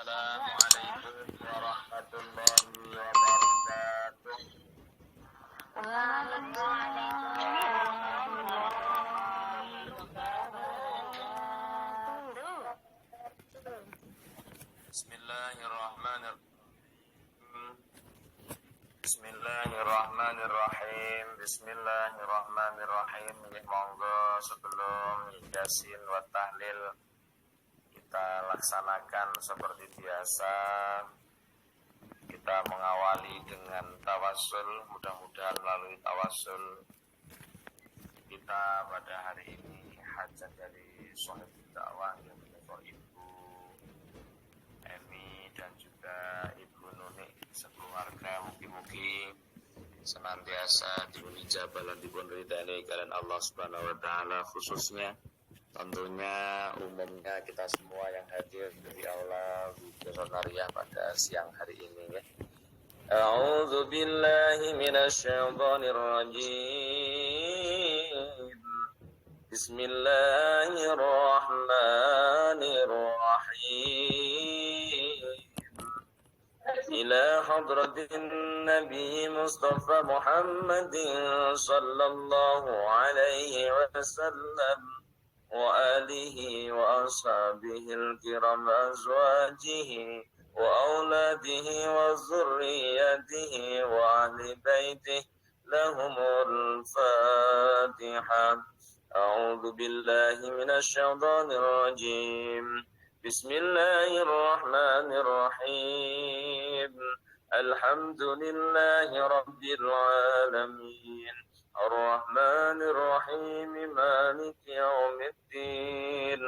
Assalamualaikum warahmatullahi wabarakatuh. Bismillahirrahmanirrahim. Bismillahirrahmanirrahim. Monggo sebelum yasin wa tahlil kita laksanakan seperti biasa. Kita mengawali dengan tawassul. Mudah-mudahan melalui tawassul kita pada hari ini hajat dari Shahib Dakwah yang menyebut Ibu Emi dan juga Ibu Nuni sekeluarga, mugi-mugi senantiasa diberi jabalan dipun ridani kalian Allah Subhanahu wa taala, khususnya tentunya umumnya kita semua yang hadir di aula Sonariah pada siang hari ini ya. A'udzu billahi minasyaitonir rajim. Bismillahirrahmanirrahim. Ila hadratin Nabi Mustafa Muhammadin sallallahu alaihi wasallam wa alihi wa ashabihil kiram azwajihi wa auladihi wa zurriyatihi wa ahli baitihi lahumul Fatihah. A'udzu billahi minasy syaithanir rajim. Bismillahirrahmanirrahim. Alhamdulillahi rabbil alamin. Ar-Rahmanir Rahim. Maliki yaumiddin.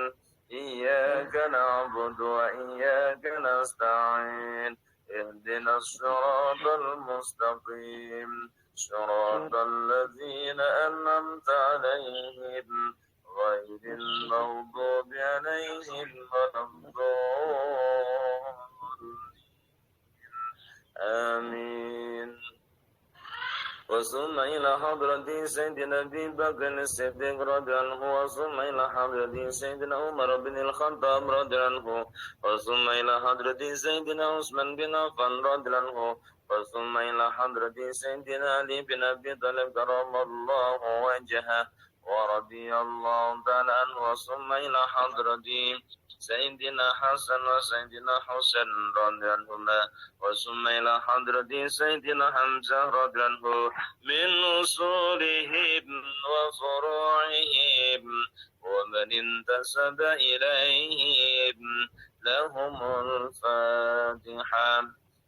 Iyyaka na'budu wa iyyaka nasta'in. Ihdinas siratal mustaqim. Siratal ladzina an'amta 'alaihim ghairil maghdubi 'alaihim waladdallin. Amin. وثم إلى حضرة سيدنا أبي بكر الصديق رضي الله عنه وثم إلى حضرة سيدنا عمر بن الخطاب رضي الله عنه وثم إلى حضرة سيدنا عثمان بن عفان رضي الله عنه وثم إلى حضرة سيدنا علي بن أبي طالب كرم الله وجهه ورضي الله تعالى عنه وثم إلى حضرة سيدنا حسن وسيدنا حسين رضي عنهما وثم إلى حضرة سيدنا حمزة رضي عنه من أصولهم وفروعهم ومن انتسب إليهم لهم الفاتحة.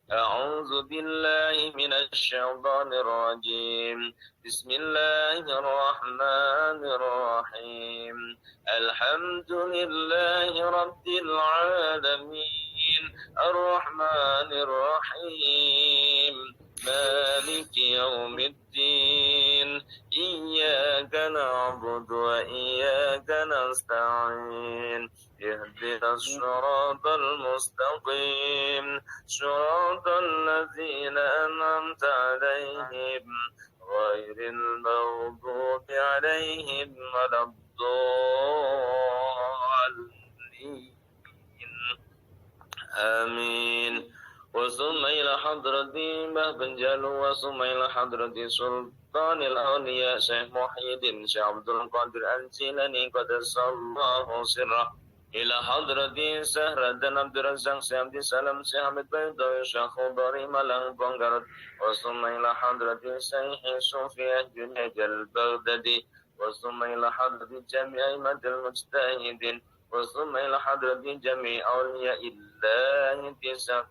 أعوذ بالله من الشيطان الرجيم. بسم الله الرحمن الرحيم. الحمد لله رب العالمين. الرحمن الرحيم. مالك يوم الدين. إياك نعبد وإياك نستعين. اهدنا الصراط المستقيم. صراط الذين أنعمت عليهم غير المغضوب عليهم ولا الضالين. آمين. وثم إلى حضرة باب جلو وثم إلى حضرة سلطان الأولياء شيخ محي الدين شيخ عبد القادر الجيلاني قدس الله سره. إلى حضرة سهرة عبد الرزاق شيخ عبد السلام شيخ حمد بيضاوي شيخ خضري ملان بنغرد. وثم إلى حضرة شيخ صوفيا جنيد البغدادي. وثم إلى حضرة جميع أئمة المجتهدين. وثم إلى حضرة جميع أولياء الله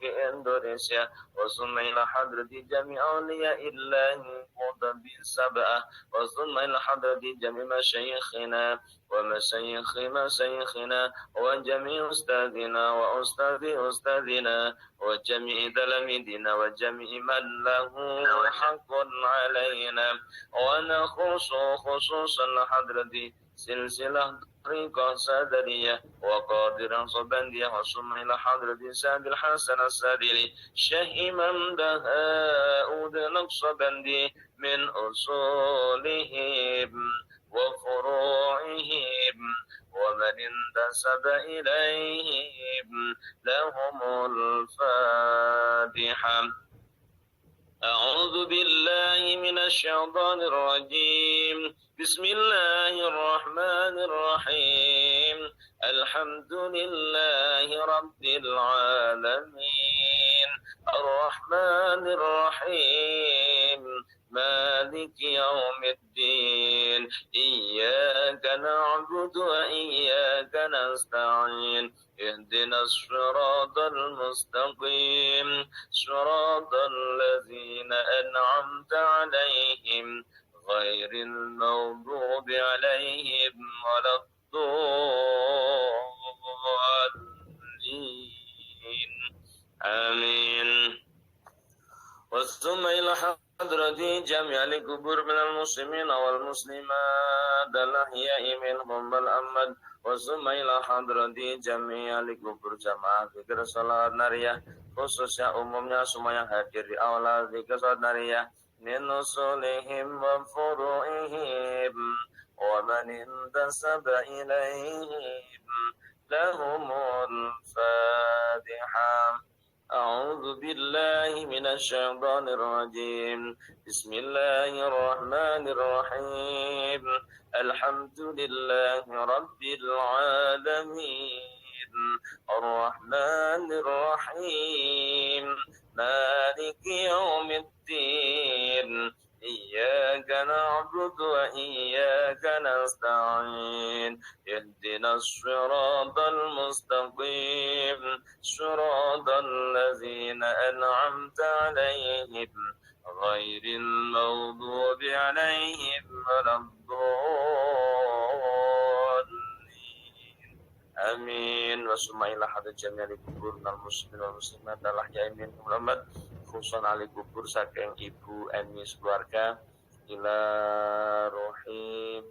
في إندونيسيا. وثم إلى حضرة جميع أولياء الله السبعة. وثم إلى حضرة جميع مشايخنا ومشايخ مشايخنا وجميع أستاذنا وأستاذ أستاذنا وجميع تلاميذنا وجميع من له حق علينا. ونخص خصوصا حضرة سلسلة طريقة سادرية وقادرا صبندية. وثم إلى حضرة سعد الحسن السادري شيخ إمام بهاء النقشبندي من أصولهم وفروعهم ومن انتسب إليهم لهم الفاتحة. أعوذ بالله من الشيطان الرجيم. بسم الله الرحمن الرحيم. الحمد لله رب العالمين الرحمن الرحيم مالك يوم الدين إياك نعبد وإياك نستعين اهدنا الصراط المستقيم صراط الذين أنعمت عليهم غير المغضوب عليهم ولا الضالين آمين. وثم إلى حضرة جميع القبور من المسلمين والمسلمات الأحياء منهم والأموات. وثم إلى حضرة جميع القبور jamaah zikir salat nariyah khususnya umumnya semua yang hadir di aula zikir salat nariyah min usulihim wa furu'ihim wa man intasaba ilaihim lahumul fatihah. أعوذ بالله من الشيطان الرجيم. بسم الله الرحمن الرحيم. الحمد لله رب العالمين الرحمن الرحيم مالك يوم الدين إياك نعبد وإياك نستعين اهدنا الصراط المستقيم صراط الذين أنعمت عليهم غير المغضوب عليهم ولا الضالين آمين. وسمع إلى حد جميع القبور من المسلمين والمسلمات الأحياء منهم والأموات khusus ahli kubur saking Ibu Eni keluarga ila rohim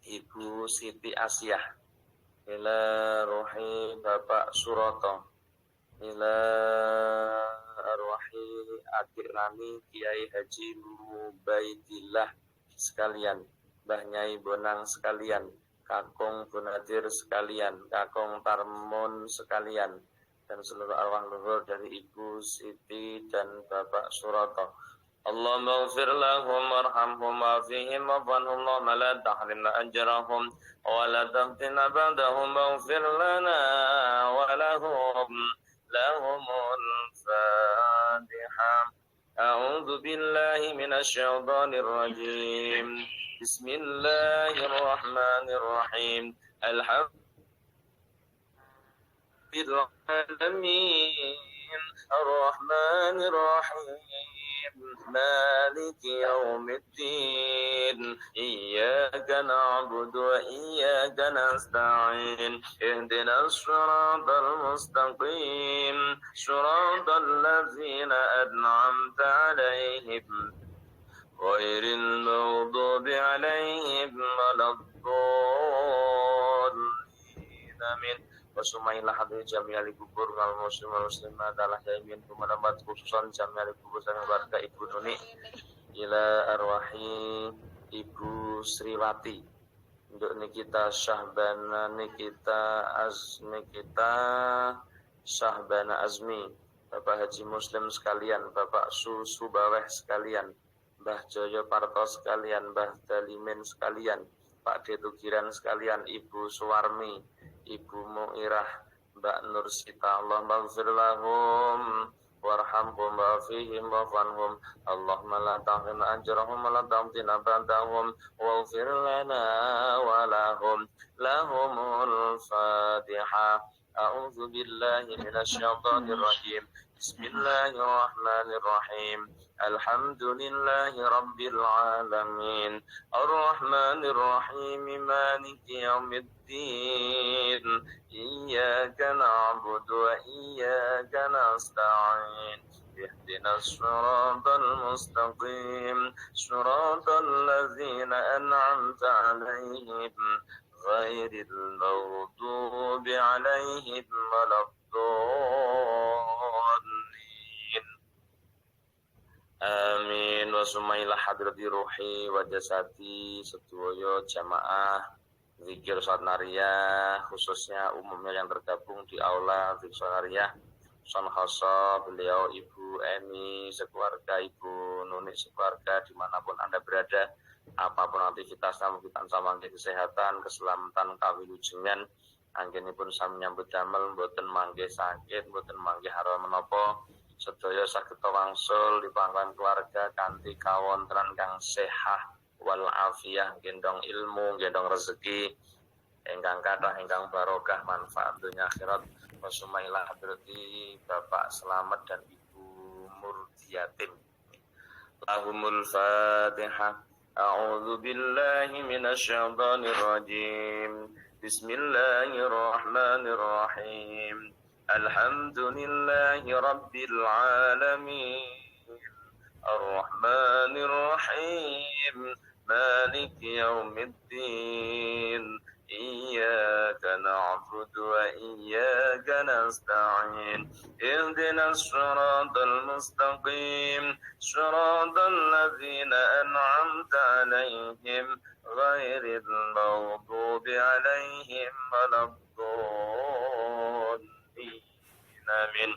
Ibu Siti Asyah ila rohim Bapak Suroto ila arwahi adik Rani Kiai Haji Mubaidillah sekalian, Mbah Nyai Bonang sekalian, Kakung Bonadir sekalian, Kakung Tarmun sekalian, dan seluruh arwah luhur dari Ibu Siti dan Bapak Suroto. Allahumma ighfir lahum warhamhum wa'afihim wa'fanhum Allahumma la tahrimna ajrahum wa la taftina ba'dahum waghfir lana wa lahumul fatihah. A'udzu billahi minasy syaithanir rajim. Bismillahirrahmanirrahim. العالمين الرحمن الرحيم مالك يوم الدين إياك نعبد وإياك نستعين اهدنا الصراط المستقيم صراط الذين أنعمت عليهم غير المغضوب عليهم ولا الضالين آمين. Wasumailah hadri jami'al kubur wal muslim wal muslimat adalah jami'in kumadamat khususan jami'al kubur sang keluarga Ibu Nuni ila arwahi Ibu Sriwati untuk Nikita Syahbana Nikita Syahbana Azmi, Bapak Haji Muslim sekalian, Bapak Susu Baweh sekalian, Mbah Joyo Parto sekalian, Mbah Dalimin sekalian, Pak Detugiran sekalian, Ibu Suwarmi, Ibu Muirah, Mbak Nursita. Allahumma ighfir lahum warhamhum wa'afihim wa'fanhum Allahumma la tahrimna ajrahum wa la tamtina ba'dahum waghfir lana wa lahumul fatihah. A'udzu billahi minasy syaithanir rajim. Bismillahirrahmanirrahim. Alhamdulillahi rabbil alamin arrahmanir rahim maliki yaumiddin iyyaka na'budu wa iyyaka nasta'in ihdinas siratal mustaqim siratal ladzina an'amta 'alaihim ghairil maghdubi 'alaihim waladdallin. Amin. Wa sumailah hadrati ruhi wa jasadi sedaya jamaah zikir sonariyah, khususnya umumnya yang tergabung di aula zikir sonariyah son khoso beliau Ibu Eni sekeluarga, Ibu Nuni sekeluarga, dimanapun Anda berada, apapun aktivitasnya, mungkin sama kesehatan, keselamatan, kawilujengan, anggenipun sami nyambut damel, mboten manggih sakit, mboten manggih haram menapa, sedaya saged wangsul dipangkan keluarga kanthi kawontenan kang sehat wal afiyah, gendong ilmu, gendong rezeki ingkang kathah, ingkang barokah, manfaat dunia akhirat. Wasumailah hadrati Bapak Selamat dan Ibu Murdiatin. Lahumul Fatihah. A'udzu billahi minasyaitonir rajim. Bismillahirrahmanirrahim. Alhamdulillahi rabbil alamin. Ar-Rahmanir Rahim. Maliki yaumiddin. Iyyaka na'budu wa iyyaka nasta'in. Ihdinas siratal mustaqim. Siratal ladzina an'amta 'alaihim ghairil maghdubi 'alaihim waladdallin. Amin.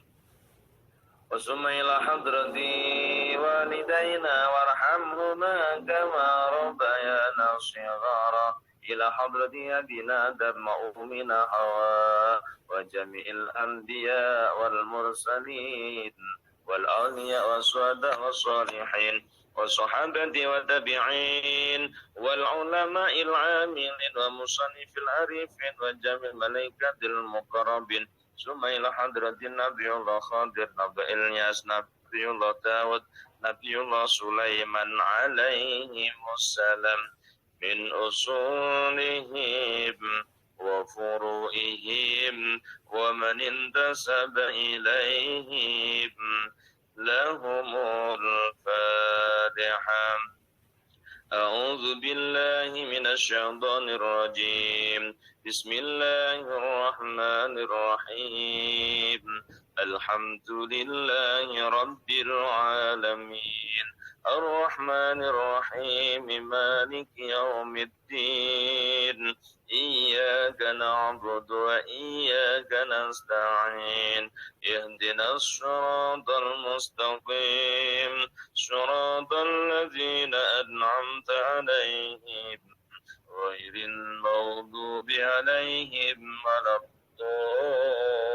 Wasumma ila hadrati walidayna warhamhuma kama rabbayana shighara. إلى حضرة أبينا آدم وأمنا حواء وجميع الأنبياء والمرسلين والأولياء والشهداء والصالحين والصحابة والتابعين والعلماء العاملين ومصنف العارفين وجميع الملائكة المقربين ثم إلى حضرة النبي الله خضر نبي إلياس نبي الله داود نبي الله سليمان عليهم السلام من أصولهم وفروعهم ومن انتسب إليهم لهم الفاتحة. أعوذ بالله من الشيطان الرجيم. بسم الله الرحمن الرحيم. الحمد لله رب العالمين الرحمن الرحيم مالك يوم الدين إياك نعبد وإياك نستعين اهدنا الصراط المستقيم صراط الذين أنعمت عليهم غير المغضوب عليهم ولا الضالين.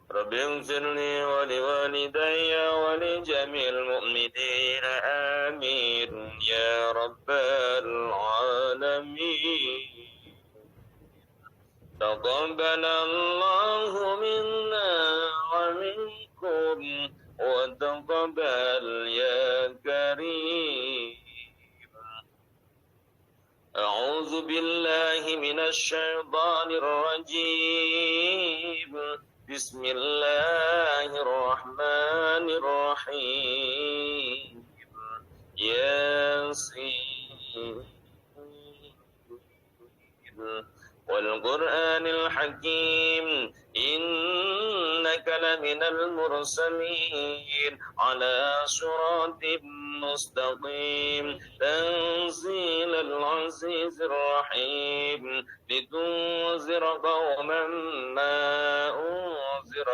رب اغفر لي ولوالدي ولجميع المؤمنين آمين يا رب العالمين. تقبل الله منا ومنكم وتقبل يا كريم. أعوذ بالله من الشيطان الرجيم. بسم الله الرحمن الرحيم. ياسين والقرآن الحكيم إنك لمن المرسلين على صراط مستقيم تنزيل العزيز الرحيم لتنذر قوما ما أنذر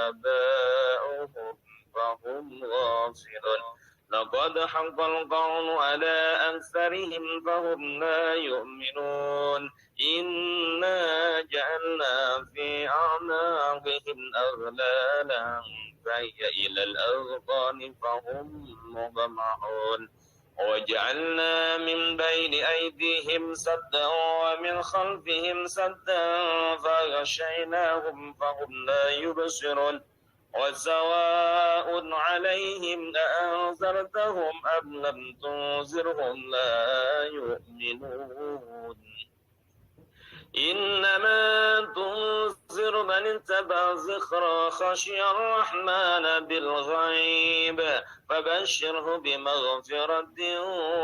آباؤهم فهم غافلون. لقد حق القول على أكثرهم فهم لا يؤمنون. إنا جعلنا في أعناقهم أغلالا فهي إلى الأذقان فهم مقمحون. وجعلنا من بين أيديهم سدا ومن خلفهم سدا فغشيناهم فهم لا يبصرون. وسواء عليهم أأنذرتهم أم لم تنذرهم لا يؤمنون. إنما تنذر من اتبع الذكر خشي الرحمن بالغيب فبشره بمغفرة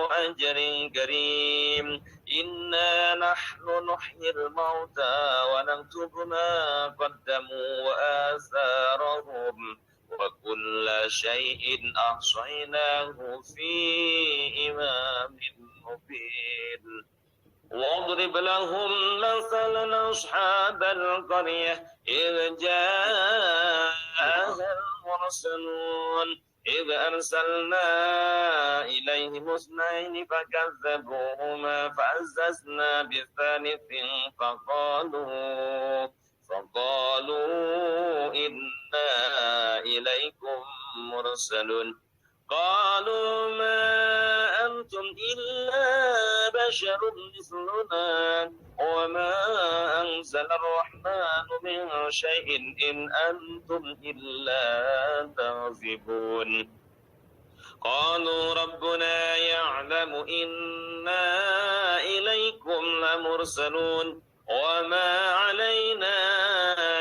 وأجر كريم. إنا نحن نحيي الموتى ونكتب ما قدموا وآثارهم وكل شيء أحصيناه في إمام مبين واضرب لهم مثلا أصحاب القرية إذ جاءها المرسلون إذ أرسلنا إليهم اثنين فكذبوهما فعززنا بثالث فقالوا إنا إليكم مرسلون قالوا ما أنتم إلا بشر مثلنا وما أنزل الرحمن من شيء إن أنتم إلا تكذبون قالوا ربنا يعلم إنا إليكم لمرسلون وما علينا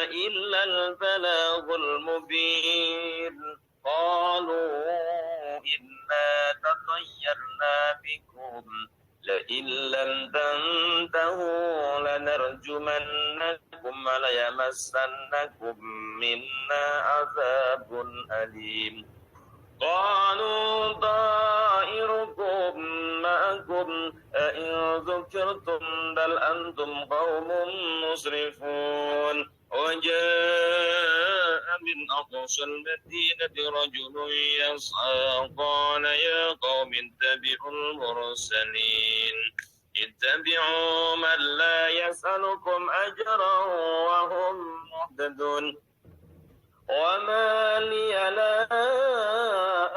إلا البلاغ المبين قالوا إنا تطيرنا بكم لئن لم تنتهوا لنرجمنكم وليمسنكم منا عذاب أليم قالوا طائركم معكم أئن ذكرتم بل أنتم قوم مسرفون وجاء من أقصى المدينة رجل يسعى قال يا قوم اتبعوا المرسلين اتبعوا من لا يسألكم أجرا وهم مهتدون وما لي لا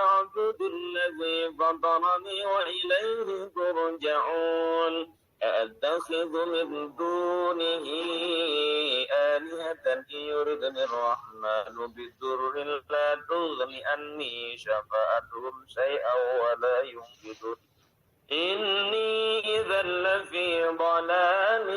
أعبد الذي فطرني وإليه ترجعون أأتخذ من دونه آلهة إن يردني الرحمن بضر لا تغن عني شفاعتهم شيئا ولا ينقذون إني إذا لفي ضلال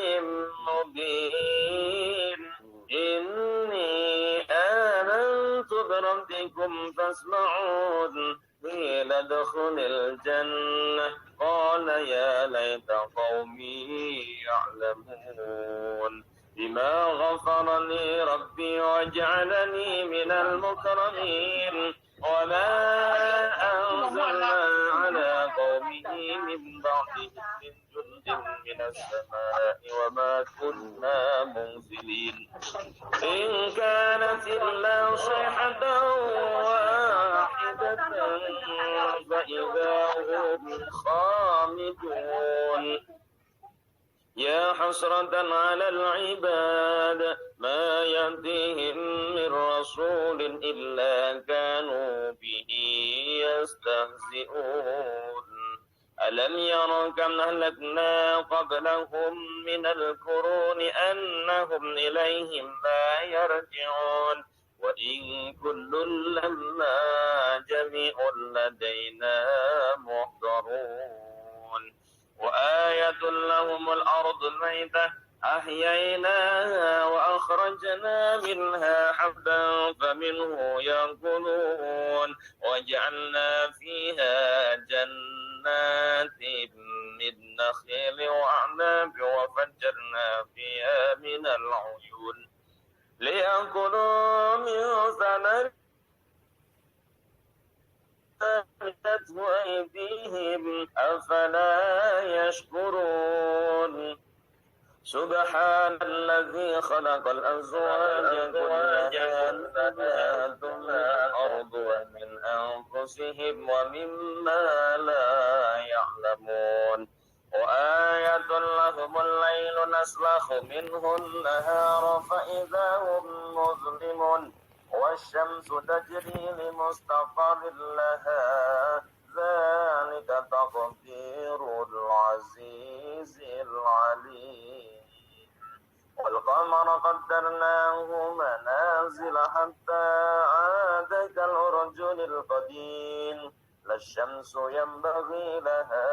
مبين إني آمنت بربكم فاسمعون قيل ادخل الجنة قال يا ليت قومي يعلمون بما غفر لي ربي وجعلني من المكرمين وما أنزلنا على قومه من بعده من جند من السماء وما كنا منزلين إن كانت إلا صيحة واحدة فإذا هم خامدون يا حسرة على العباد ما يأتيهم من رسول إلا كانوا به يستهزئون ألم يروا كم أهلكنا قبلهم من القرون أنهم إليهم لا يرجعون وإن كل لما جميع لدينا محضرون وآية لهم الأرض ميتة أحييناها وأخرجنا منها حبا فمنه يأكلون وجعلنا فيها جنات من نخيل وأعناب وفجرنا فيها من العيون ليأكلوا من ثمره أيديهم أفلا يشكرون سبحان الذي خلق الأزواج كلها مما تنبت الأرض ومن أنفسهم ومما لا يعلمون وآية لهم الليل نسلخ منه النهار فإذا هم مظلمون والشمس تجري لمستقر لها ذلك تقدير العزيز العليم والقمر قدرناه منازل حتى عاد كالعرجون القديم لا الشمس ينبغي لها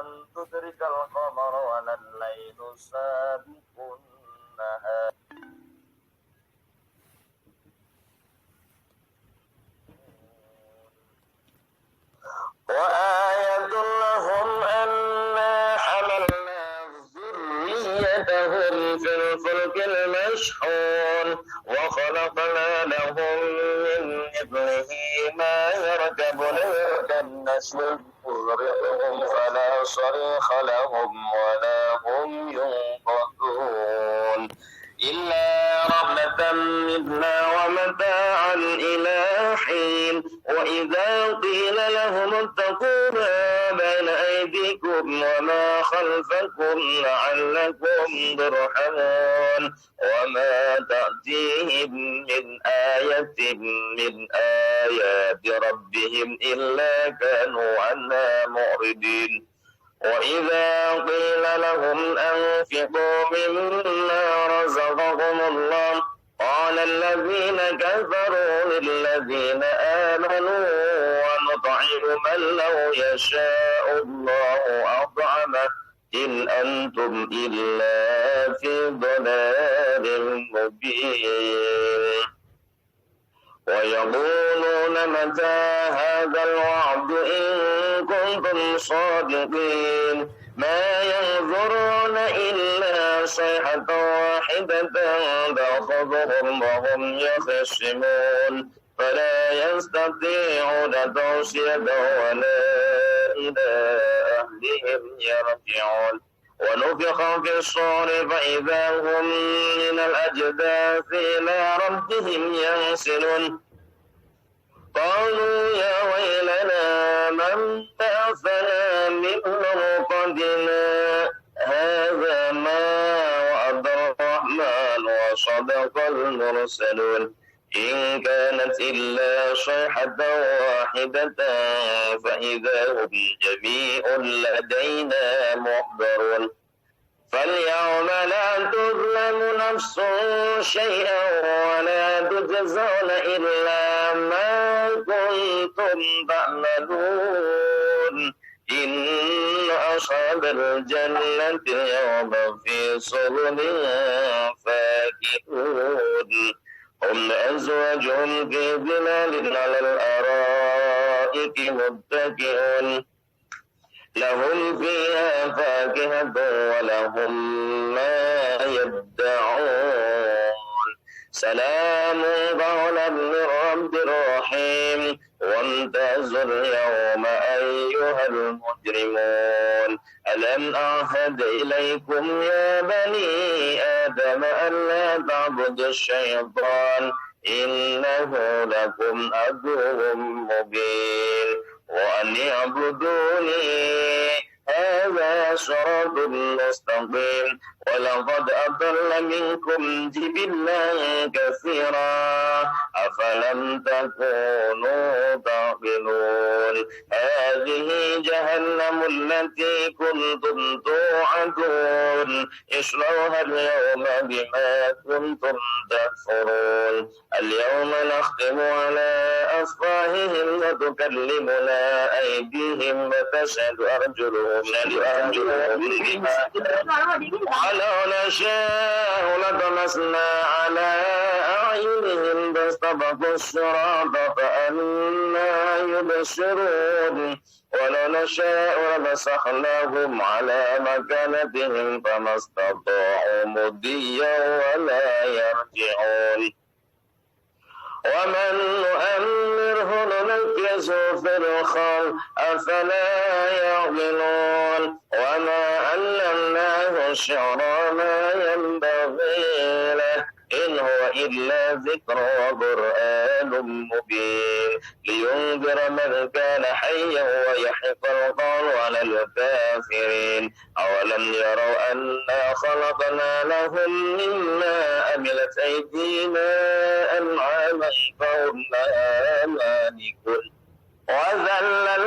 أن تدرك القمر ولا الليل سابق النهار وآية لهم أنا حملنا ذريتهم في الفلك المشحون وخلقنا لهم من مثله ما يركب ليركبن نستغرقهم فلا صريخ لهم ولا هم ينقذون إلا رحمة منا ومتاعا إلى حين وإذا قيل لهم اتقوا ما بين أيديكم وما خلفكم لعلكم ترحمون وما تأتيهم من آية من آيات ربهم إلا كانوا عنها معرضين وإذا قيل لهم أنفقوا مما رزقهم الله قال الذين كفروا للذين آمنوا ونطعم من لو يشاء الله أطعمه إن أنتم إلا في ضلال مبين ويقولون متى هذا الوعد إن كنتم صادقين ما ينظرون إلا صيحة واحدة تأخذهم وهم يخصمون فلا يستطيعون توصية ولا إلى أهلهم يرجعون ونفخ في الصور فإذا هم من الأجداث إلى ربهم ينسلون قالوا يا ويلنا من بعثنا من مرقدنا هذا ما وعد الرحمن وصدق المرسلون إن كانت إلا صيحة واحدة فإذا هم جميع لدينا محضرون فاليوم لا تظلم نفس شيئا ولا تجزون إلا ما كنتم تعملون إن أصحاب الجنة اليوم في صغر فاكهون هم أزواجهم في ظلال على الأرائك متكئون لهم فيها فاكهة ولهم ما يدعون سلام قولا من رب رحيم وامتازوا اليوم أيها المجرمون ألم أعهد إليكم يا بني آدم ألا تعبدوا الشيطان إنه لكم عدو مبين وأن اعبدوني هذا صراط مستقيم ولقد أضل منكم جبلا كثيرا أفلم تكونوا تعقلون هذه جهنم التي كنتم توعدون اصلوها اليوم بما كنتم تكفرون اليوم نختم على أفواههم وتكلمنا أيديهم وتشهد أرجلهم ولو نشاء لطمسنا على أعينهم فاستبقوا الصراط فأنا يبصرون ولو نشاء لمسخناهم على مكانتهم فما استطاعوا مضيا ولا يرجعون ومن نؤمره ننكسه في الخلق أفلا يعقلون وما علمناه الشعر ما ينبغي له إن هو إلا ذكر وقرآن مبين لينذر من كان حيا ويحق القول على الكافرين أولم يروا أنا خلقنا لهم مما عملت أيدينا أنعاما فهم لها مالكون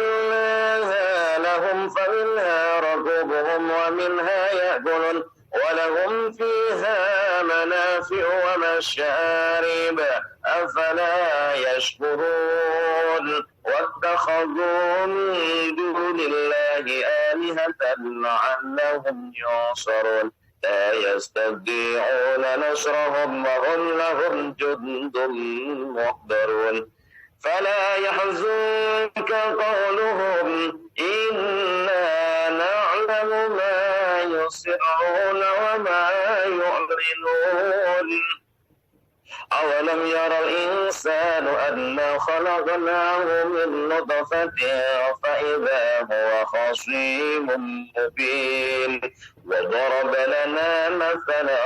وذللناها لهم فمنها ركوبهم ومنها يأكلون ولهم فيها منافع ومشارب أفلا يشكرون واتخذوا من دون الله آلهة لعلهم ينصرون لا يستطيعون نصرهم وهم لهم جند محضرون فلا يحزنك قولهم إنا نعلم ما يسرون وما يعلنون أولم ير الإنسان أنا خلقناه من نطفة فإذا هو خصيم مبين وضرب لنا مثلا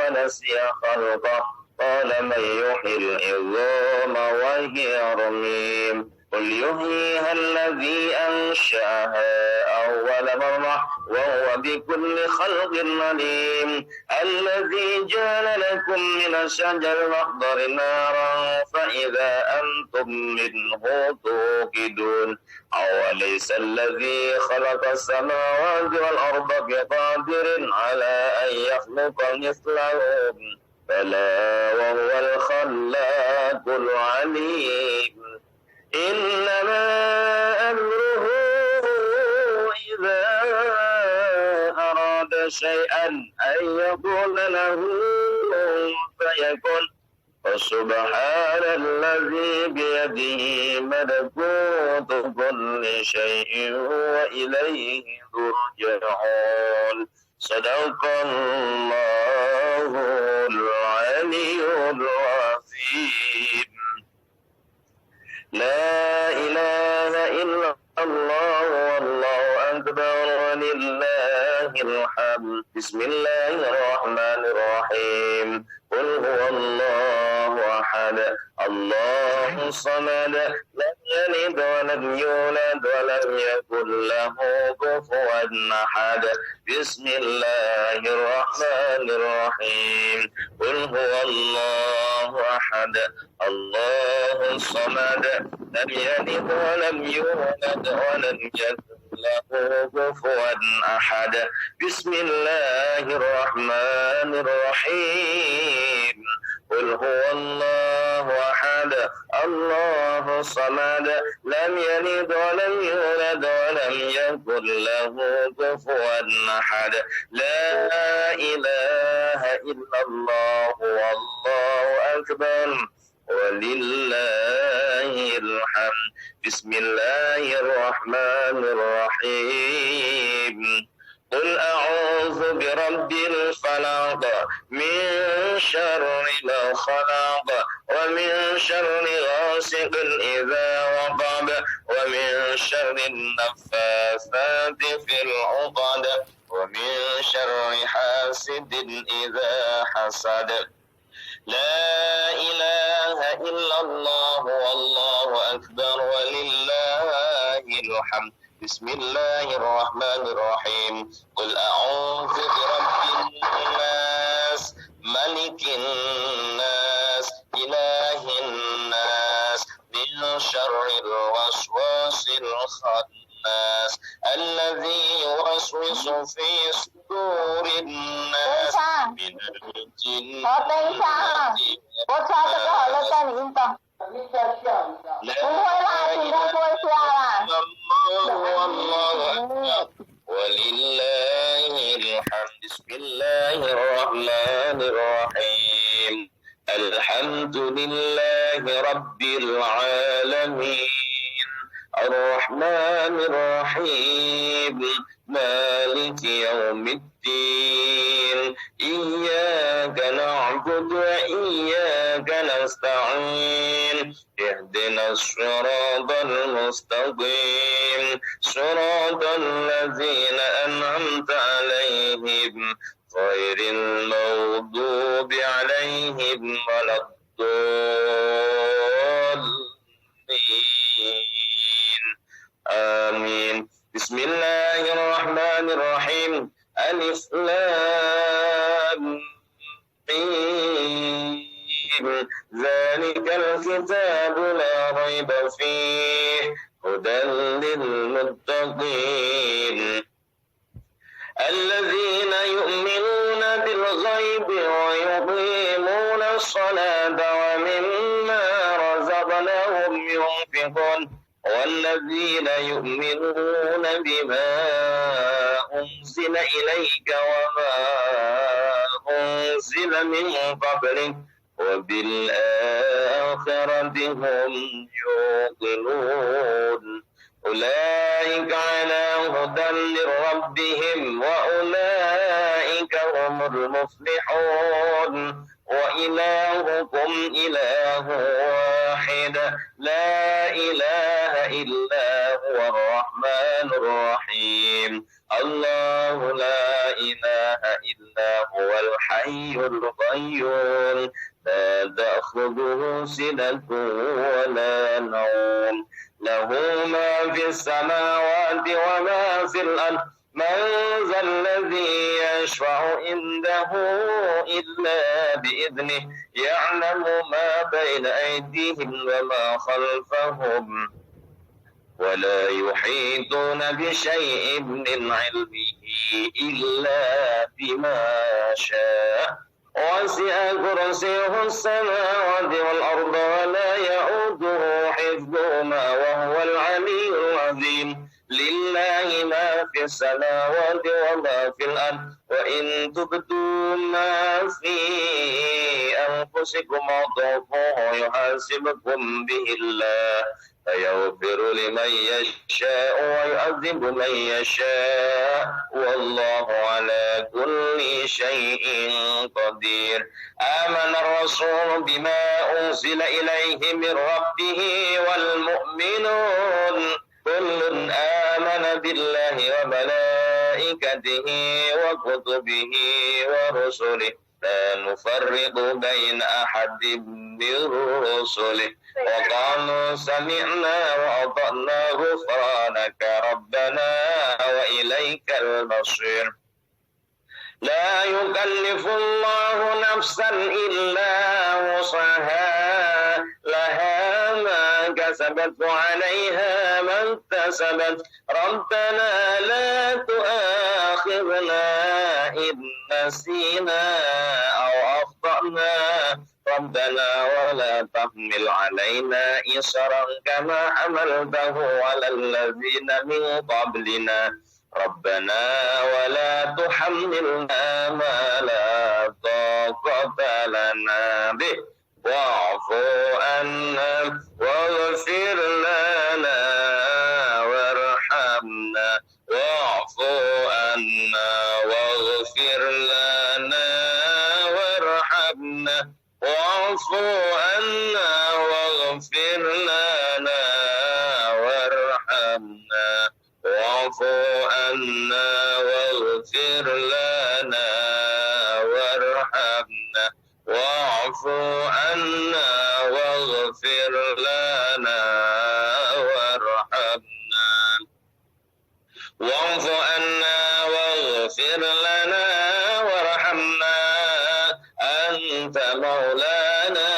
ونسي خلقه قال من يحيي العظام وهي رميم قل يحييها الذي أنشأها أول مرة وهو بكل خلق عليم الذي جعل لكم من الشجر الأخضر نارا فإذا أنتم منه توقدون أوليس الذي خلق السماوات والأرض بقادر على أن يخلق مثلهم بلى وهو الخلاق العليم إنما أمره إذا أراد شيئا أن يقول له فيكن فسبحان الذي بيده ملكوت كل شيء وإليه ترجعون صدق الله العلي العظيم لا إله إلا الله والله أكبر ولله الحمد بسم الله الرحمن الرحيم قل هو الله أحد الله الصمد لم يلد ولم يولد ولم يكن له كفوا أحد بسم الله الرحمن الرحيم قل هو الله أحد الله الصمد لم يلد ولم يولد ولم يكن له كفوا أحد بسم الله الرحمن الرحيم قل هو الله أحد الله الصمد لم يلد ولم يولد ولم يكن له كفوا أحد لا إله إلا الله والله أكبر ولله الحمد بسم الله الرحمن الرحيم قل أعوذ برب الفلق من شر ما خلق ومن شر غاسق إذا وقب ومن شر النفاثات في العقد ومن شر حاسد إذا حسد لا إله إلا الله والله أكبر ولله الحمد بسم الله الرحمن الرحيم قل أعوذ برب الناس ملك الناس إله الناس من شر الوسواس الخناس الذي يوسوس في صدور الناس من الجنة ولله الحمد بسم الله الرحمن الرحيم الحمد لله رب العالمين الرحمن الرحيم مالك يوم الدين إياك نعبد وإياك نستعين اهدنا الصراط المستقيم صراط الذين أنعمت عليهم غير المغضوب عليهم ولا الضالين آمين بسم الله الرحمن الرحيم ألف لام ميم ذلك الكتاب لا ريب فيه هدى للمتقين الذين يؤمنون بالغيب ويقيمون الصلاة ومما رزقناهم ينفقون والذين يؤمنون بما أنزل إليك وما أنزل من قبلك وبالآخرة هم يوقنون أولئك على هدى من ربهم وأولئك هم المفلحون وإن وإلهكم إله واحد لا إله إلا هو الرحمن الرحيم الله لا إله إلا هو الحي القيوم لا تأخذه سنة ولا نوم له ما في السماوات وما في الأرض من ذا الذي يشفع عنده إلا بإذنه يعلم ما بين أيديهم وما خلفهم ولا يحيطون بشيء من علمه إلا بما شاء وسع كرسيه السماوات والأرض ولا يؤوده حفظهما وهو العلي العظيم لله ما في السماوات وما في الأرض وإن تبدوا ما في أنفسكم أو تخفوه يحاسبكم به الله فيغفر لمن يشاء ويعذب من يشاء والله على كل شيء قدير آمن الرسول بما أنزل إليه من ربه والمؤمنون كل آمن بالله وملائكته وكتبه ورسله لا نفرق بين أحد من رسله وقالوا سمعنا وأطعنا غفرانك ربنا وإليك المصير لا يكلف الله نفسا إلا وسعها لها ما كسبت وعليها ما اكتسبت ربنا لا تؤاخذنا إن نسينا أو أخطأنا ربنا ولا تحمل علينا إصرا كما حملته على الذين من قبلنا ربنا ولا تحملنا ما لا طاقة لنا به واعف عنا واغفر لنا وارحمنا واعف عنا واغفر لنا وارحمنا واعف عنا واغفر لنا وارحمنا واعف عنا واغفر لنا وارحمنا واعف عنا واغفر لنا وارحمنا واعف عنا واغفر لنا وارحمنا أنت مولانا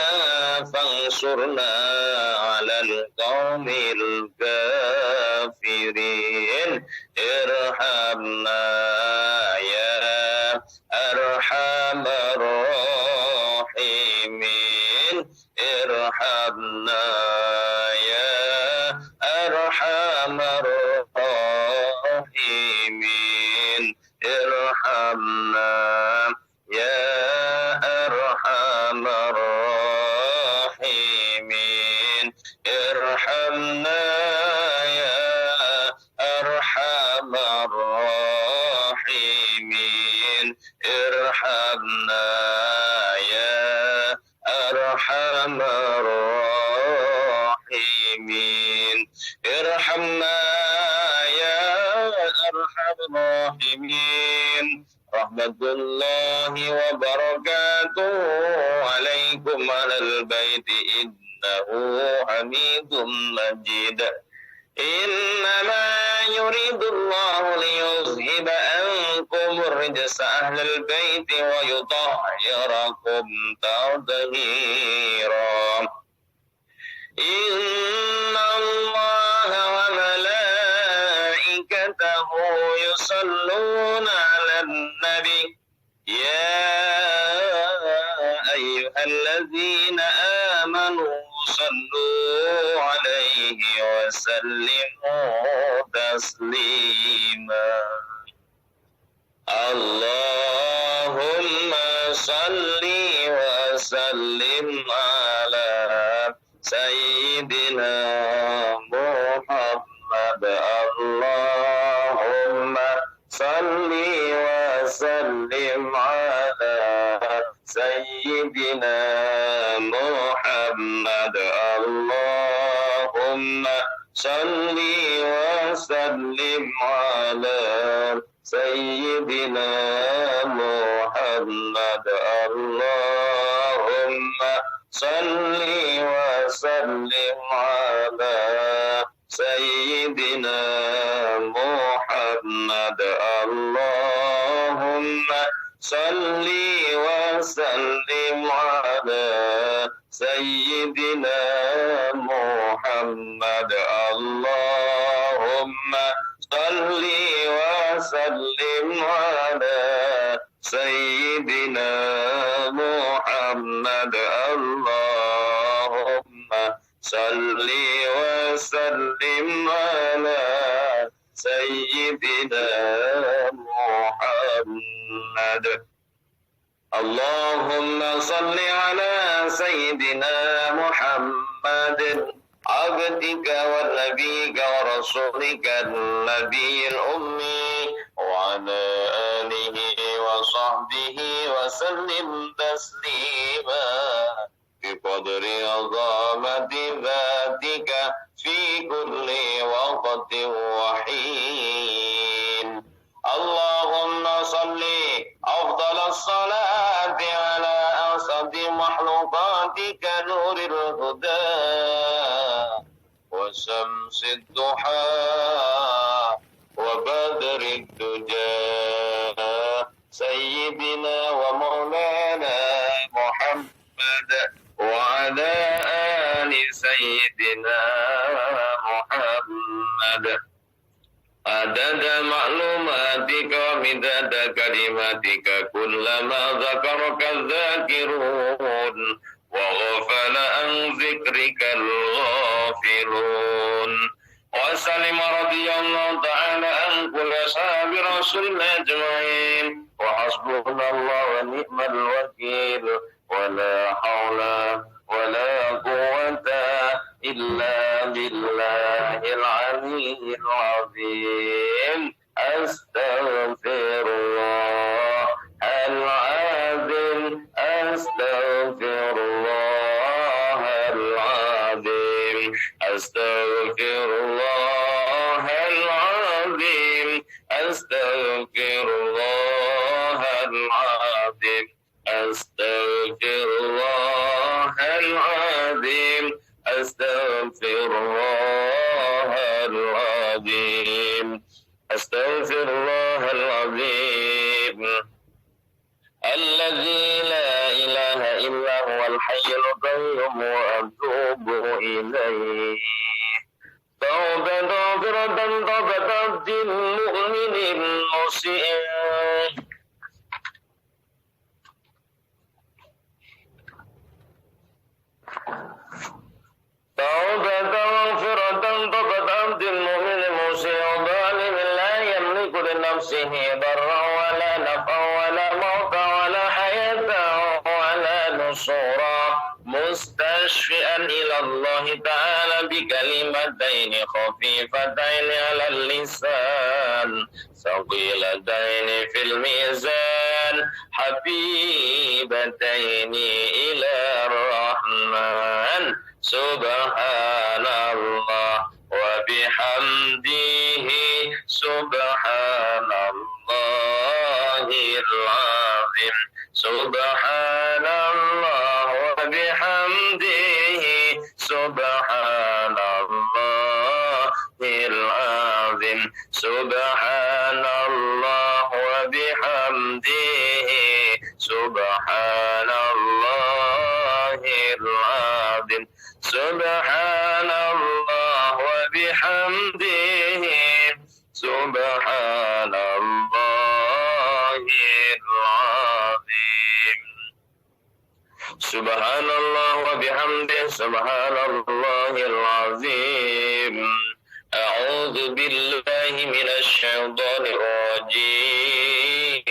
فانصرنا على القوم الكافرين ارحمنا يا أرحم الراحمين ارحمنا يا أرحم الراحمين ارحمنا يا أرحم الراحمين ارحمنا يا أرحم الراحمين ارحمنا يا أرحم الراحمين ارحمنا يا أرحم الراحمين رحمة الله وبركاته عليكم على البيت إنه حميد مجيد إنما يريد الله ليذهب عنكم الرجس أهل البيت ويطهركم تطهيرا إن الله وملائكته يصلون على النبي يا أيها الذين آمنوا صلوا عليه وسلموا تسليما اللهم صل وسلم على سيدنا محمد اللهم صل وسلم على سيدنا سيدنا محمد اللهم صل وسلم على سيدنا محمد اللهم صل وسلم على سيدنا محمد اللهم صل وسلم على سيدنا محمد اللهم صل وسلم على سيدنا محمد اللهم صل وسلم على سيدنا محمد اللهم صل على سيدنا محمد عبدك ونبيك ورسولك النبي الأمي وعلى آله وصحبه وسلم تسليما بقدر عظمة ذاتك في كل وقت وحين اللهم صل أفضل الصلاة على أسعد مخلوقاتك نور الهدى وشمس الضحى وبدر الدجى سيدنا ومولانا محمد وعلى آل سيدنا محمد عدد معلوماتك ومداد كلماتك كلما ذكرك الذاكرون وغفل عن ذكرك الغافلون وسلم رضي الله تعالى عن كل أصحاب رسول الله أجمعين وحسبنا الله ونعم الوكيل ولا حول ولا قوة إلا بالله العلي العظيم أستغفر الله العظيم أستغفر الله العظيم أستغفر الله العظيم أستغفر الله العظيم أستغفر الله العظيم أستغفر الله العظيم أستغفر الله العظيم الذي لا إله إلا هو الحي القيوم وأتوب إليه توبة غفرة توبة عبد المؤمن المسيء توبة مغفرة توبة عبد المؤمن المسيء ظالم لا يملك لنفسه ضرا ولا نفعا ولا موتا ولا حياة ولا نصورا مستشفئا إلى الله تعالى بكلمتين خفيفتين على اللسان ثقيلتين في الميزان حبيبتين إلى الرحمن سبحان الله وبحمده سبحان الله العظيم سبحان الله وبحمده سبحان الله العظيم سبحان الله وبحمده سبحان الله العظيم سبحان الله وبحمده سبحان الله العظيم سبحان الله وبحمده سبحان الله العظيم أعوذ بالله من الشيطان الرجيم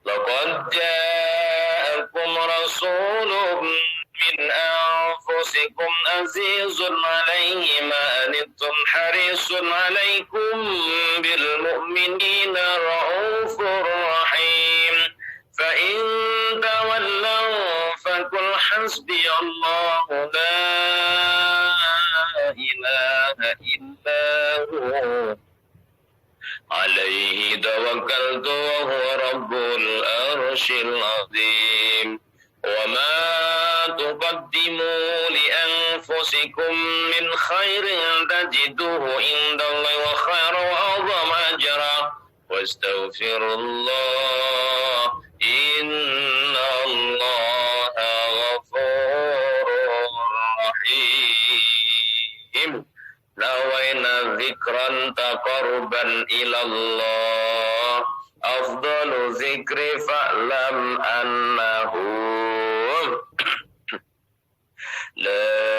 لقد جاءكم رسول من أنفسكم عزيز عليه ما عنتم حريص عليكم بالمؤمنين رؤوف رحيم فإن تولوا فقل حسبي الله لا إله إلا هو عليه توكلت وهو رب العرش العظيم وما تقدموا لأنفسكم من خير تجدوه عند الله وخير وأعظم أجرا واستغفروا الله إن الله غفور رحيم نوينا ذكرا تقربا إلى الله أفضل ذكر فاعلم أنه لا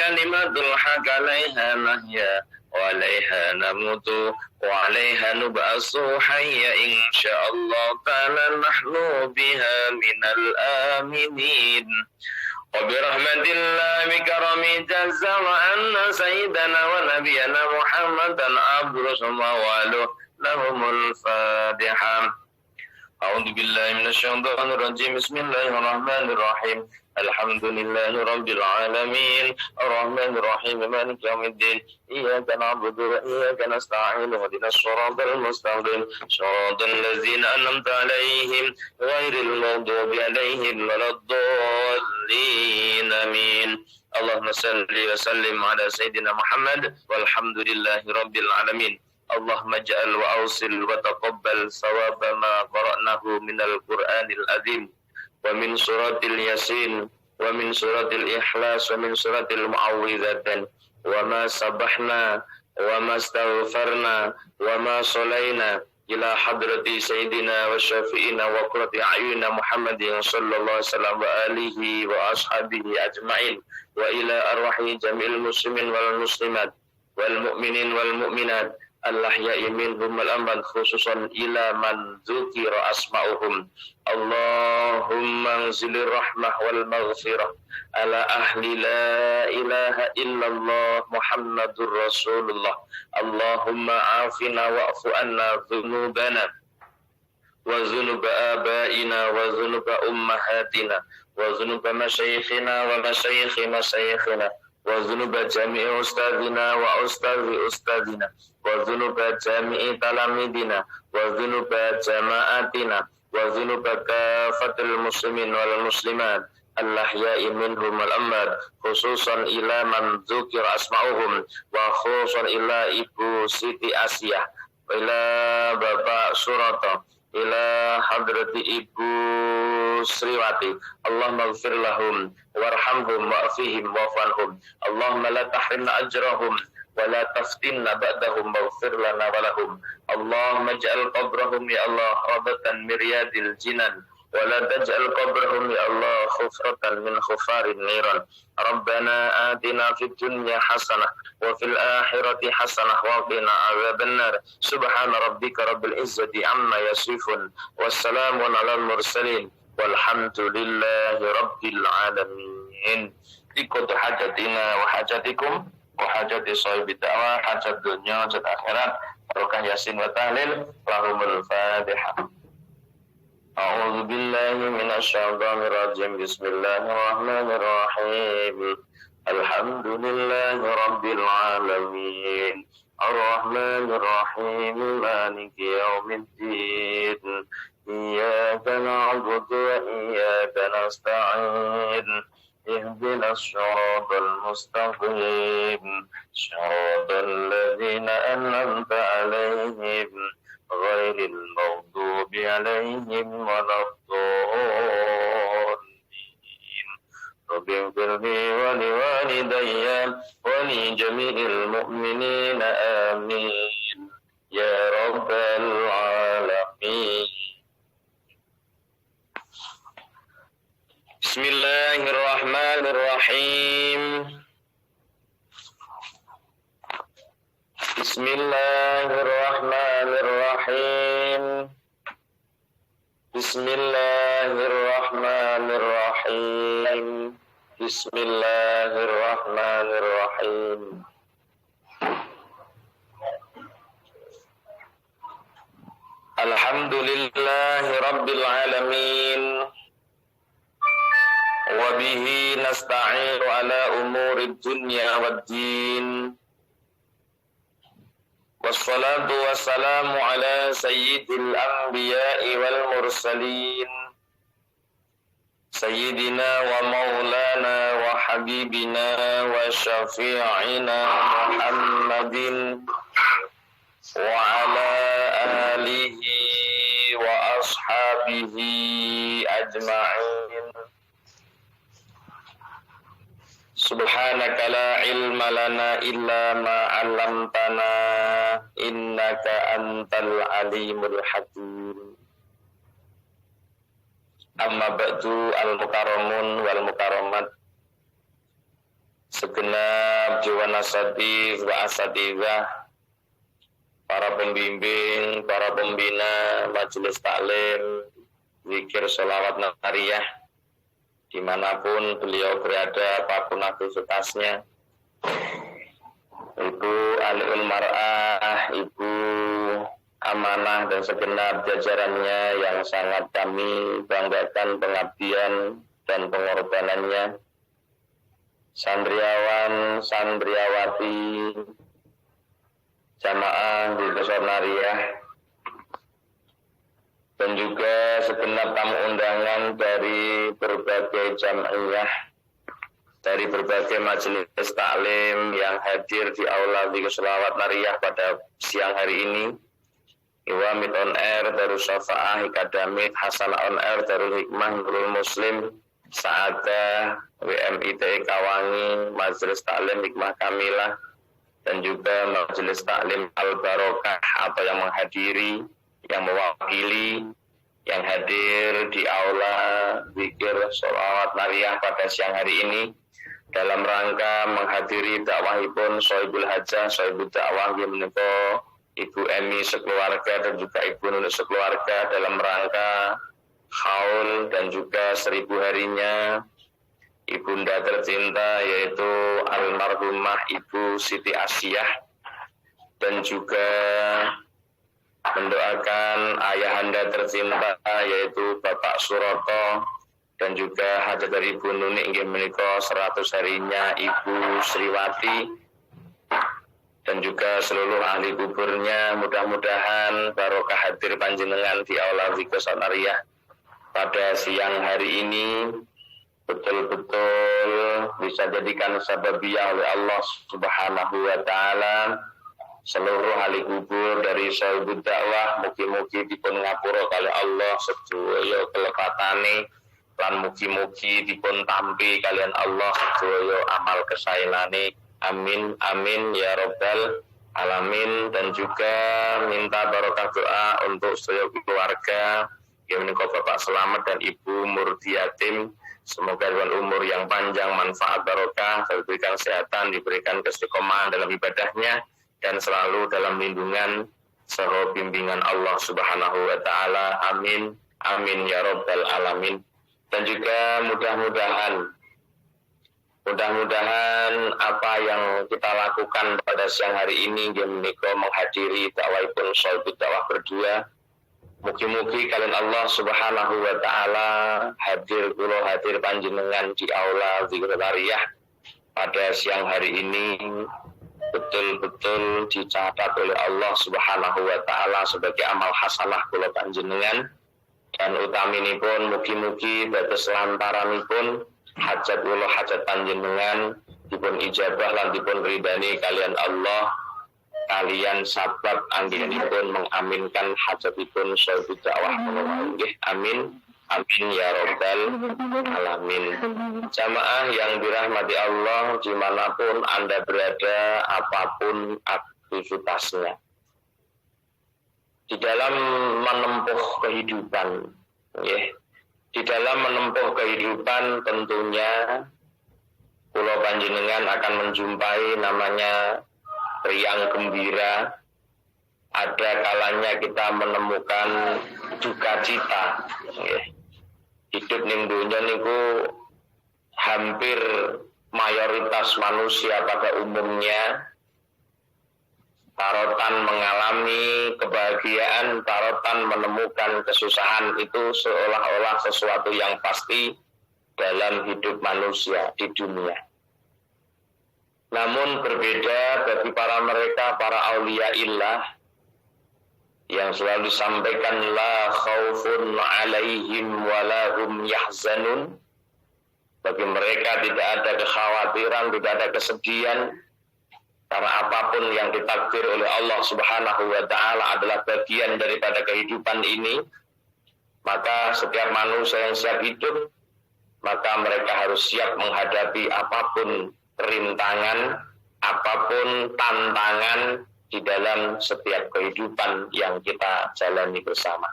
kalimatul haq alaiha nahya wa alaiha namutu wa alaiha nub'asu hayya insyaallah ta'ala nahnu biha minal aminin wa birahmatillah bikarami jazza wa anna sayyidana wa nabiyana muhammadan abduhu samawaluh lahumul fatihah. A'udzu billahi minasyaitonir rajim. Bismillahirrahmanirrahim. Alhamdulillahi rabbil alamin. Arrahmanir rahim. Maliki yaumiddin. Iyyaka na'budu wa iyyaka nasta'in. Ihdinas shiratal mustaqim. Shiratal ladzina an'amta 'alaihim ghairil maghdubi 'alaihim waladdallin. Amin. Allahumma shalli wa sallim ala sayyidina Muhammad walhamdulillahi rabbil alamin. Allahumma ja'al wa awsil wa taqabbal sawaba ma qara'nahu minal Qur'anil azim wa min suratil Yasin wa min suratil Ikhlas wa min suratil Mu'awwidzatain wa ma sabahna wa ma astaghfarna wa ma salaina ila hadrati sayyidina wa syafi'ina wa qurrati a'yunina Muhammadin sallallahu alaihi wasallam wa alihi wa ashabihi ajma'in wa ila arwahi jami'il muslimin wal muslimat wal mu'minin wal mu'minat al-ahya'i minhum al-amwat khususan ila man dzukira asma'uhum. Allahumma anzilir rahmah wal maghfirah ala ahli la ilaha illallah Muhammadur Rasulullah. Allahumma afina wa'fu anna dhunubana wa dhunuba abaina wa dhunuba ummahatina وذنوب مشايخنا ومشايخ مشايخنا وذنوب جميع أستاذنا وأستاذ أستاذنا وذنوب جميع تلاميذنا وذنوب جماعتنا وذنوب كافة المسلمين والمسلمات الأحياء منهم والأموات خصوصا إلى من ذكر أسماؤهم وخصوصا إلى Ibu Siti Asyah إلى Bapak Surata إلى حضرة Ibu Sriwati Allahumma ighfir lahum warhamhum wa'afihim wa'fanhum Allahumma la tahrimna ajrahum wa la taftinna ba'dahum waghfir lana walahum Allahumma ij'al qabrahum ya Allah rabatan miryadil jinan wa la taj'al qabrahum ya Allah khufratan min khufarin niran Rabbana atina fid dunya hasanah wa fil akhirati hasanah wa qina adzabannar subhana rabbika rabbil izzati amma yasifun wassalamun alal mursalin walhamdulillahi rabbil alamin. Ikut hajatina wa hajatikum wa hajati sahibi da'wah hajat dunya hajat akhirat barokah yasin wa tahlil lahumul fatihah. A'udzu billahi minasy syaithanir rajim. Bismillahirrahmanirrahim. Alhamdulillahi rabbil alamin. Ar-Rahmanir Rahim. Maliki yaumiddin. Iyyaka na'budu wa iyyaka nasta'in. Ihdinas siratal mustaqim. Siratal ladzina an'amta 'alaihim ghairil maghdubi 'alaihim waladdallin. Rabbighfirli wa liwalidayya wa li jami'il mu'minina amin. Ya rabbal alamin. Bismillahirrahmanirrahim. Bismillahirrahmanirrahim. Bismillahirrahmanirrahim. Bismillahirrahmanirrahim. Alhamdulillahi rabbil alamin. وبه نستعين على أمور الدنيا والدين والصلاة والسلام على سيد الأنبياء والمرسلين سيدنا ومولانا وحبيبنا وشفيعنا محمد وعلى آله وأصحابه أجمعين. Subhanaka la ilma lana illa ma 'allamtana innaka antal alimul hakim. Amma ba'du al-mukarramun wal mukarramat. Segenap jiwa nasati wa asatidhah, para pembimbing, para pembina majelis taklim, zikir sholawat nariyah dimanapun beliau berada, apapun aktivitasnya. Ibu Aliul Mar'ah, Ibu Amanah dan segenap jajarannya yang sangat kami banggakan pengabdian dan pengorbanannya. Sandriawan, Sandriawati, jamaah di Besonariah, dan juga segenap tamu undangan dari berbagai jamiah, dari berbagai majelis taklim yang hadir di aula Zikir Sholawat Nariyah pada siang hari ini. Iwamid on air, Darus Syafa'ah, Hikadamid, Hasanah on air, Darul Hikmah, Nurul Muslim, Sa'adah, WMITI Kawangi, Majelis Taklim Hikmah Kamilah, dan juga Majelis Taklim Al-Barokah atau yang menghadiri, yang mewakili, yang hadir di aula Zikir Sholawat Nariyah pada siang hari ini dalam rangka menghadiri dakwahipun Sohibul Hajah, Sohibul Dakwah yang menika Ibu Emi sekeluarga dan juga Ibu Nunuk sekeluarga dalam rangka haul dan juga 1000 harinya ibunda tercinta yaitu almarhumah Ibu Siti Asyah, dan juga mendoakan ayahanda tercinta yaitu Bapak Suroto dan juga hajat dari Ibu Nunik nggih menika 100 harinya Ibu Sriwati, dan juga seluruh ahli kuburnya. Mudah-mudahan barokah hadir panjenengan di aula zikir Sonariah pada siang hari ini betul-betul bisa jadikan sababiyah oleh Allah Subhanahu wa taala. Seluruh ahli kubur dari Sahibud Dakwah mugi-mugi dipun ngapura kali Allah sedaya kelepatane, lan mugi-mugi dipun tampi kalian Allah sedaya amal kesailane. Amin amin ya rabbal alamin. Dan juga minta barokah doa untuk sedaya keluarga yang menika Bapak Selamat dan Ibu Murdiatim. Semoga dengan umur yang panjang, manfaat barokah, diberikan kesehatan, diberikan keistiqomahan dalam ibadahnya, dan selalu dalam lindungan serta bimbingan Allah Subhanahu wa taala. Amin amin ya rabbal alamin. Dan juga mudah-mudahan apa yang kita lakukan pada siang hari ini menika menghadiri dakwahipun Sahibud Dakwah berdua. Mugi-mugi kalian Allah Subhanahu wa taala hadir panjenengan di aula Zikrullah pada siang hari ini betul-betul dicatat oleh Allah Subhanahu wa taala sebagai amal hasanah kula panjenengan, dan utaminipun mugi-mugi dados lantaranipun hajat kula hajat panjenengan dipun ijabah lan dipun ridani kalian Allah, kalian sabab anggenipun mengaminkan hajatipun Sahibud Dakwah nggih. Amin amin ya rabbal alamin. Jamaah yang dirahmati Allah dimanapun Anda berada, apapun aktivitasnya, di dalam menempuh kehidupan, di dalam menempuh kehidupan tentunya kula panjenengan akan menjumpai namanya riang gembira. Ada kalanya kita menemukan duka cita. Hidup ning donya niku hampir mayoritas manusia pada umumnya tarotan mengalami kebahagiaan, tarotan menemukan kesusahan, itu seolah-olah sesuatu yang pasti dalam hidup manusia di dunia. Namun berbeda bagi para auliyaillah yang selalu disampaikan la khaufun alaihim walahum yahzanun. Bagi mereka tidak ada kekhawatiran, tidak ada kesedihan, karena apapun yang ditakdir oleh Allah Subhanahu wa taala adalah bagian daripada kehidupan ini. Maka setiap manusia yang siap hidup, maka mereka harus siap menghadapi apapun rintangan, apapun tantangan di dalam setiap kehidupan yang kita jalani bersama.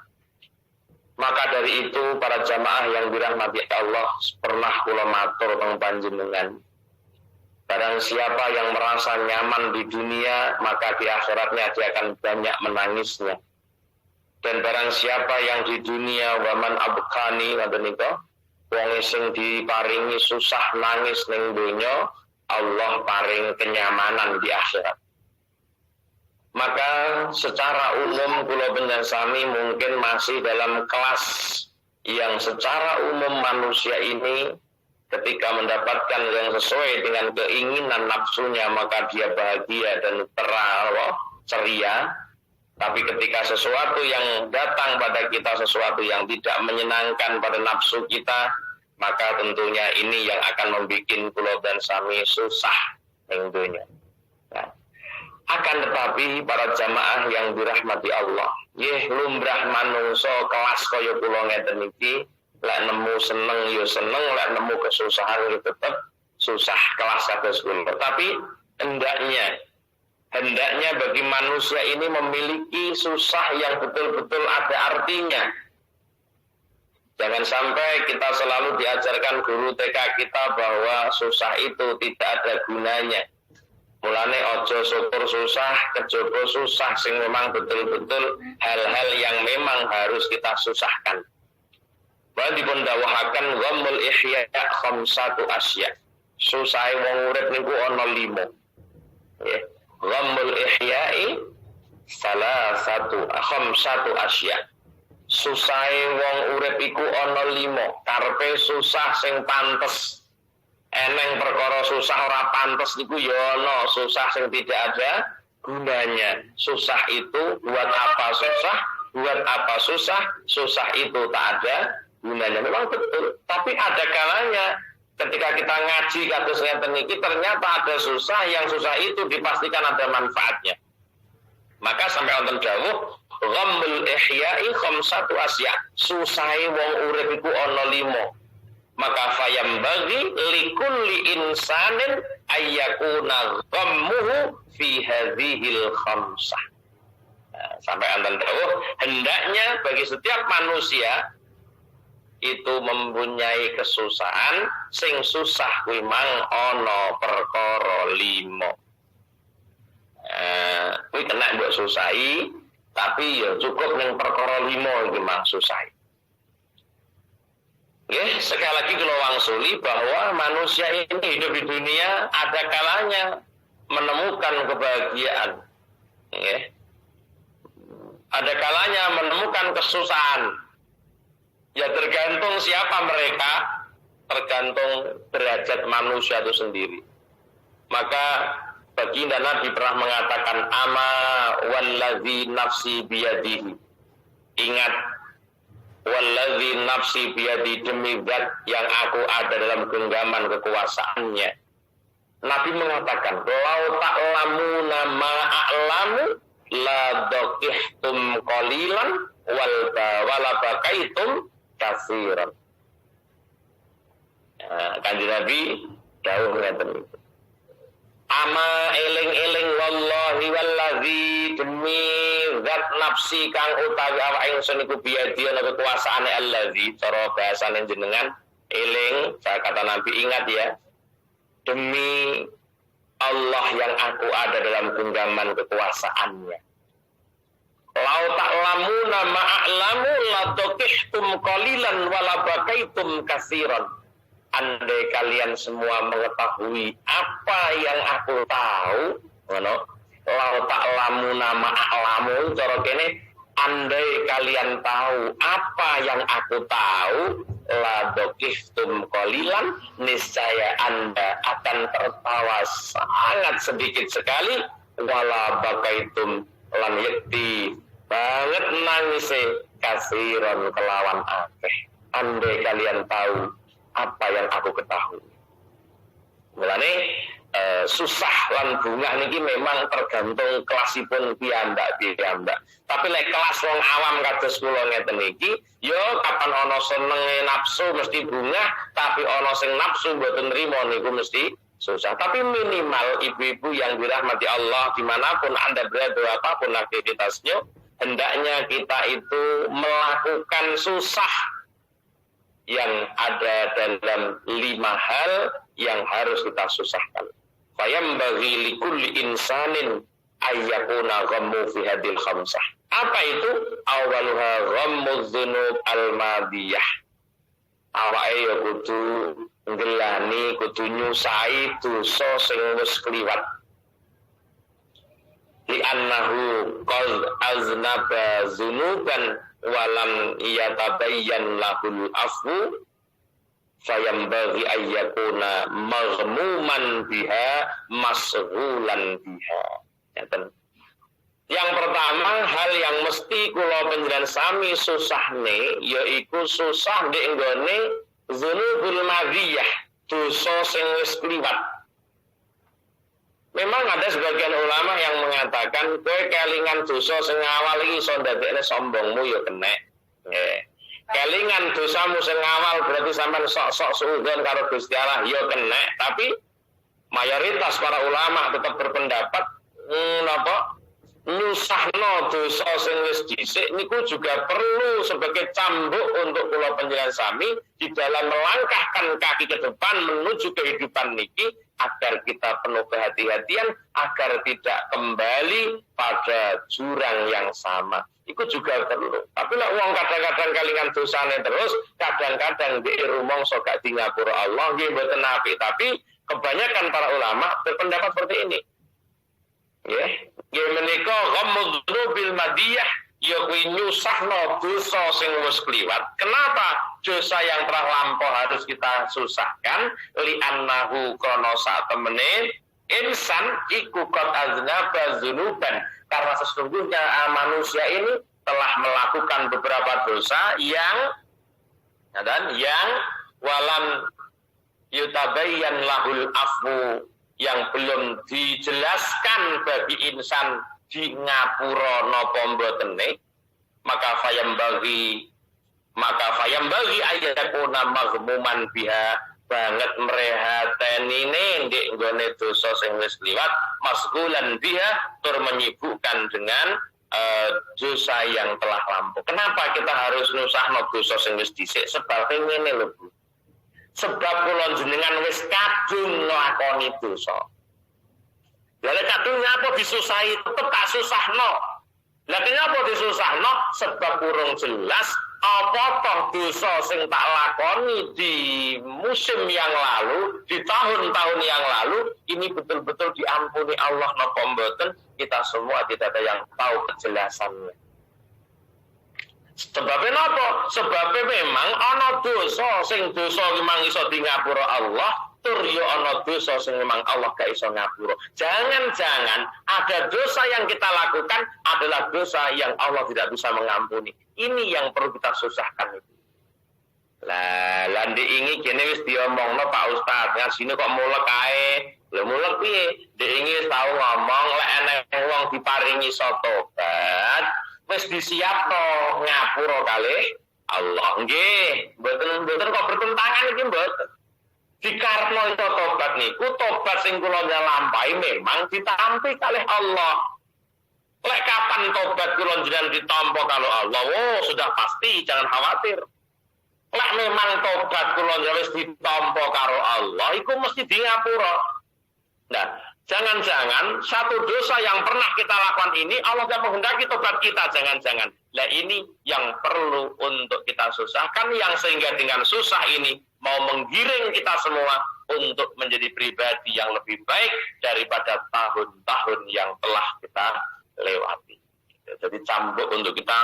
Maka dari itu para jamaah yang dirahmati Allah, pernah kula matur teng panjenengan, barang siapa yang merasa nyaman di dunia, maka di akhiratnya dia akan banyak menangisnya. Dan barang siapa yang di dunia waman abkani ngoten nika, wong sing diparingi susah nangis ning donya, Allah paring kenyamanan di akhirat. Maka secara umum kula penjasami mungkin masih dalam kelas yang secara umum manusia ini ketika mendapatkan yang sesuai dengan keinginan nafsunya maka dia bahagia dan ceria. Tapi ketika sesuatu yang datang pada kita, sesuatu yang tidak menyenangkan pada nafsu kita, maka tentunya ini yang akan membuat kula dan sami susah ning donya. Akan tetapi para jamaah yang dirahmati Allah, lumrah manungsa kelas kaya kula ngeten iki, lek nemu seneng ya seneng, lek nemu kesusahan ya tetep susah kelas kados kula. Tapi hendaknya bagi manusia ini memiliki susah yang betul-betul ada artinya. Jangan sampai kita selalu diajarkan guru TK kita bahwa susah itu tidak ada gunanya. Mulane ojo syukur susah, kejaba susah sing memang betul-betul hal-hal yang memang harus kita susahkan. Bahwa dipun dawuhaken ghammul ihya khamsatu asya. Susahe wong urip niku ana 5. Nggih. Ghammul ihya'i khamsatu asya. Susahe wong urip iku ana 5. Karepe susah sing pantes. Eneng perkara susah ora pantes niku ya ana, susah sing tidak ada gunanya. Susah itu buat apa susah? Buat apa susah? Susah itu tak ada gunanya. Memang betul, tapi ada kalanya ketika kita ngaji kados ngeten iki ternyata ada susah, yang susah itu dipastikan ada manfaatnya. Maka sampai wonten dawuh ghammul ihya'i khamsatu asya. Susahe wong urip iku ana 5. Maka fayam bagi likulli insanin ayyakuna ghammuhu fi hadhil khamsah. Sampai wonten dawuh hendaknya bagi setiap manusia itu mempunyai kesusahan sing susah kuwi mang ana perkara 5. Kuwi kena mbok susahi, tapi ya cukup ning perkara 5 iki mang susahi. Ya, sekali lagi kalau wangsuli bahwa manusia ini hidup di dunia ada kalanya menemukan kebahagiaan. Ya. Ada kalanya menemukan kesusahan. Ya tergantung siapa mereka, tergantung derajat manusia itu sendiri. Maka baginda Nabi pernah mengatakan ama wallazi nafsi biyadihi. Ingat, wallazi nafsi biyadi, demi zat yang aku ada dalam genggaman kekuasaannya. Nabi mengatakan lau ta'lamuna ma a'lamu la daqihtum qalilan wala bakaitum katsiran. Kanjeng Nabi dawuh ngeten iki. Ama eling-eling wallahi wallazi, demi zat nafsi kang utawi awak ingsun iku biadi ana kekuasaane allazi, cara bahasane jenengan eling, saya kata Nabi ingat ya, demi Allah yang aku ada dalam genggaman kekuasaannya. Lau ta'lamuna ma'a'lamu la tuqihtum qalilan wala bakaitum katsiran. Andai kalian semua mengetahui apa yang aku tahu, ngono. Lau ta'lamuna ma'a'lamu, cara kene andai kalian tahu apa yang aku tahu, la tuqihtum qalilan, niscaya Anda akan tertawa sangat sedikit sekali, wala bakaitum lan yakti banget nangise kasiron kelawan akeh. Andai kalian tahu apa yang aku ketahui. Mulane susah lan bungah niki memang tergantung kelasipun piyambak. Tapi lek kelas wong awam kados kula ngeten iki, yo kapan ana senenge nafsu mesti bungah, tapi ana sing nafsu mboten nrimo niku mesti susah. Tapi minimal ibu-ibu yang dirahmati Allah dimanapun Anda berada, apapun aktivitasnya, hendaknya kita itu melakukan susah yang ada dalam 5 hal yang harus kita susahkan. Fayambaghi likulli insanin ayyakuna ghammu fi hadil khamsah. Apa itu? Awaluha ghammuz dzunub al-madiyah. Awake ya kudu ngelani, kudu nyusai dosa sing wis kliwat. Li'annahu qad aznaba dzunuban walam yatabayyan lahul afwu fayambaghi ayyakuna maghmuman biha masghulan biha. Yang pertama, hal yang mesti kula panjenengan sami susahne yaiku susah ndek nggone dzunubul madiyah, dosa sing wis kliwat. Memang ada sebagian ulama yang mengatakan kowe kelingan dosa sing awal iki iso ndadekne sombongmu ya kena. Kelingan dosamu sing awal berarti sampean sok-sok suudzon karo Gusti Allah ya kena, tapi mayoritas para ulama tetap berpendapat nyusahno dosa sing wis dhisik niku juga perlu sebagai cambuk untuk kula panjenengan sami di dalam melangkahkan kaki ke depan menuju kehidupan niki, agar kita penuh kehati-hatian agar tidak kembali pada jurang yang sama. Itu juga perlu. Tapi nek wong kadang-kadang kalingan dosane terus, kadang-kadang di rumangsa gak di ngapura Allah nggih mboten apik, tapi kebanyakan para ulama berpendapat seperti ini. Ya, nggih menika ghammudzunubil madiyah, ya kuwi nyusahno dosa sing wis kliwat. Kenapa dosa yang telah lampau harus kita susahkan? Li'annahu krana satemene insan iku qad aznaba dzunuban, karena sesungguhnya manusia ini telah melakukan beberapa dosa yang walam yutabayyan lahul afwu, yang belum dijelaskan bagi insan di ngapura napa mbotene, maka fayambagi ayakuna maghmuman biha, banget mrehatenine ndek nggone dosa sing wis liwat, masghulan biha, tur menyibukkan dengan dosa yang telah lampau. Kenapa kita harus nusahno dosa sing wis dhisik? Sebab ngene lho Bu. Sebab kula jenengan wis kadung nglakoni dosa. Lah nek kadung apa disusahi tetep tak susahno. Lah kenapa disusahno? Sebab kurang jelas apa toh dosa sing tak lakoni di musim yang lalu, di tahun-tahun yang lalu, ini betul-betul diampuni Allah napa mboten? Kita semua tidak ada yang tahu kejelasannya. Sebabnya apa? Sebabnya memang ana dosa sing dosa memang iso di ngapura Allah, tur yo ana dosa sing memang Allah gak iso ngapura. Jangan-jangan ada dosa yang kita lakukan adalah dosa yang Allah tidak bisa mengampuni. Ini yang perlu kita susahkan itu. Lah diingi kene wis diomongno Pak Ustaz, ngasine kok mulek ae. Lha mulek piye? Diingi tau ngomong lek enek wong diparingi tobat, wis disiapno ngapura kalih Allah. Nggih, mboten kok bertentangan iki mboten. Dikarepno itu tobat niku, tobat sing kula nyelampahi memang ditampi kalih Allah. Lek kapan tobat kula jenengan ditampa karo Allah, oh sudah pasti, jangan khawatir. Lek memang tobat kula wis ditampa karo Allah, iku mesti di ngapura. Nah, jangan-jangan satu dosa yang pernah kita lakukan ini Allah tidak menghendaki tobat kita, jangan-jangan. Nah ini yang perlu untuk kita susahkan, yang sehingga dengan susah ini mau menggiring kita semua untuk menjadi pribadi yang lebih baik daripada tahun-tahun yang telah kita lewati. Jadi cambuk untuk kita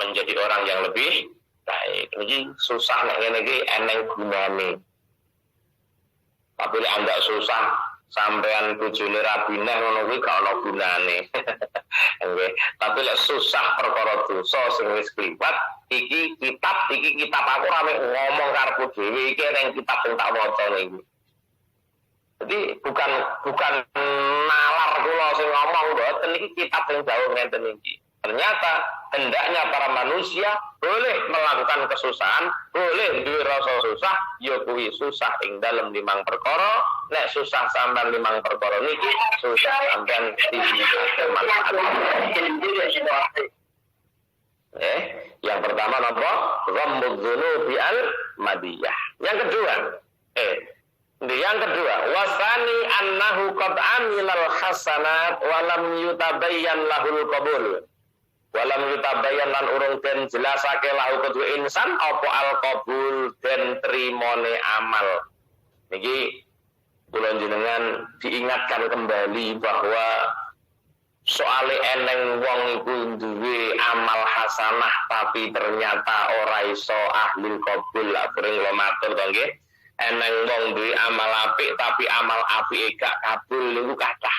menjadi orang yang lebih baik. Ini susah nek ngene iki eneng gunane. Tapi lek andak susah sampean bojone rabineh ngono kuwi gak ana gunane. Nggih, tapi lek susah perkara dosa sing wis kliwat, iki kitab aku rame ngomong karepku dhewe iki ning kitab sing tak waca iki. Jadi bukan nalar kula sing ngomong mboten, iki kitab sing jauh ngenten iki. Ternyata hendaknya para manusia boleh melakukan kesusahan, boleh duwe rasa susah, ya kuwi susah ing dalem 5 perkara. Nek susah sampean 5 perkara niki, susah sampean yang pertama napa? Ghammudz dzunubi al-madiyah. Yang kedua, wasani annahu qad amilal hasanat wa lam yutabayyan lahul qabul. Walam yutabayyan lan urung den jelasake lahu kedue insan apa al-qabul den trimone amal. Niki kula jenengan diingatkan kembali bahwa soale eneng wong iku duwe amal hasanah tapi ternyata ora iso ahli qabul. Sering kula matur to nggih. Eneng wong duwe amal apik tapi amal apike gak kabul niku kathah.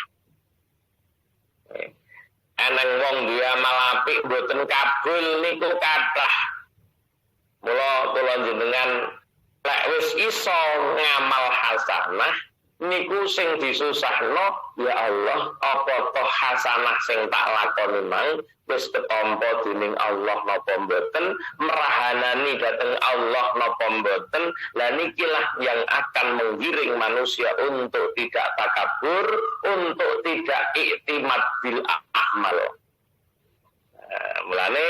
Eneng wong duwe amal apik mboten kabul niku kathah. Mula kula jenengan lek wis iso ngamal hasanah niku sing disusahno, ya Allah, apa toh hasanah sing tak lakoni mang wis ketampa dening Allah napa mboten, merahanani dhateng Allah napa mboten. Lah nikilah yang akan menggiring manusia untuk tidak takabur, untuk tidak iktimat bil amal. Mulane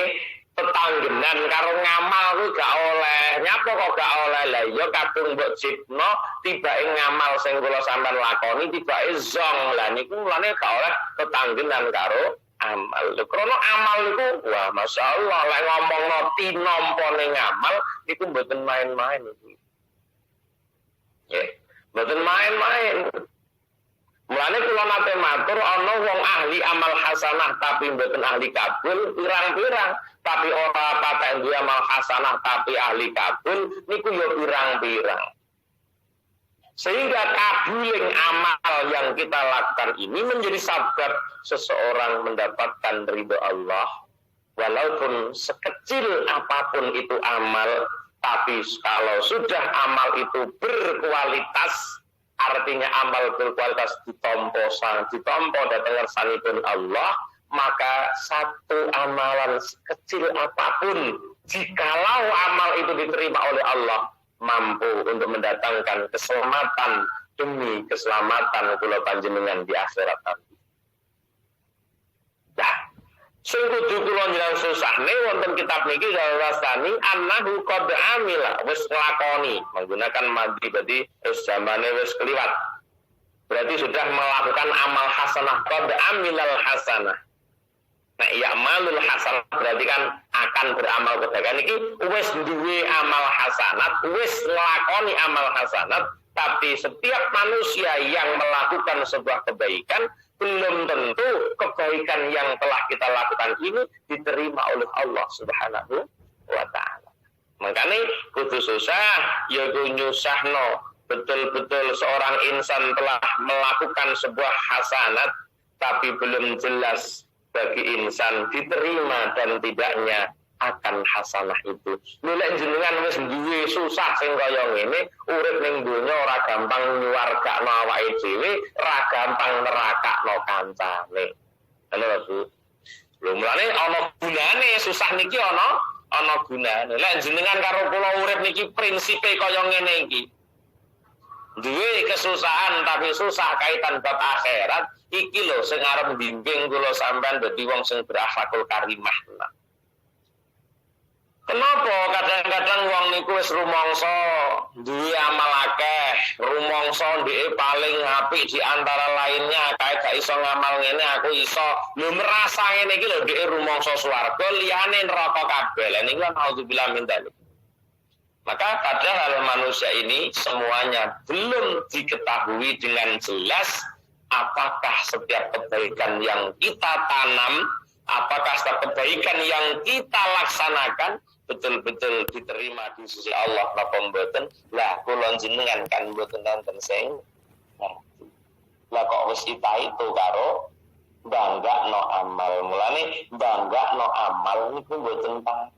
tetanggenan karo ngamal kuwi gak oleh. Nyapa kok gak oleh? Lah iya kadung mbok cipno tibake ngamal sing kula sampean lakoni tibake zong. Lah niku mulane gak oleh tetanggenan karo amal. Karena amal niku wah masyaallah lek ngomongno tinampane ngamal niku mboten main-main iki. Nggih, mboten main-main. Mulane kula nate matur ana wong ahli amal hasanah tapi mboten ahli kabul pirang-pirang, tapi ora patek duwe amal hasanah tapi ahli kabul niku ya pirang-pirang. Sehingga kabuling amal yang kita lakukan ini menjadi sebab seseorang mendapatkan ridho Allah. Walaupun sekecil apapun itu amal, tapi kalau sudah amal itu berkualitas, artinya amal berkualitas ditompo datang ngersanipun Allah, maka satu amalan sekecil apapun, jikalau amal itu diterima oleh Allah, mampu untuk mendatangkan keselamatan demi keselamatan kula panjenengan di akhirat nanti. Nah, sing kudu kula njenengan susahne wonten kitab niki wastani annahu qad amila wis nglakoni menggunakan madhi berarti wis zamane wis kliwat. Berarti sudah melakukan amal hasanah qad amilal hasanah. Nah, ya malul hasanat berarti kan akan beramal kebaikan iki wis duwe amal hasanat, wis nglakoni amal hasanat, tapi setiap manusia yang melakukan sebuah kebaikan belum tentu kebaikan yang telah kita lakukan ini diterima oleh Allah Subhanahu wa taala. Makanya kudu susah ya nyusahno betul-betul seorang insan telah melakukan sebuah hasanat tapi belum jelas bagi insan diterima dan tidaknya akan hasanah itu. Nilai jenengan wis duwe susah sing kaya ngene, urip ning donya ora gampang nyuwargakno awake dhewe, ora gampang nerakakno kancane. Lho, Bu. Lho mulane ana gunane susah niki ana gunane. Lek jenengan karo kula urip niki prinsipe kaya ngene iki. Duwe kesusahan tapi susah kaitan bab akhirat, iki lho sing arep bimbing kula sampean dadi wong sing berakhlakul karimah. Kenapa kadang-kadang wong niku wis rumangsa duwe amal akeh, rumangsa ndeke paling apik di antara lainnya, kae gak iso ngamal ngene aku iso. Lho merasa ngene iki lho ndeke rumangsa swarga, liyane neraka kabeh. Lah niku naudzubillah min dzalik. Maka padahal manusia ini semuanya belum diketahui dengan jelas apakah setiap kebaikan yang kita tanam, apakah setiap kebaikan yang kita laksanakan betul-betul diterima di sisi Allah napa mboten. Lah kula jenengan kan mboten nonton sing ngerti. Lah kok wis itu karo banggakno amal. Mulane banggakno amal niku mboten paham.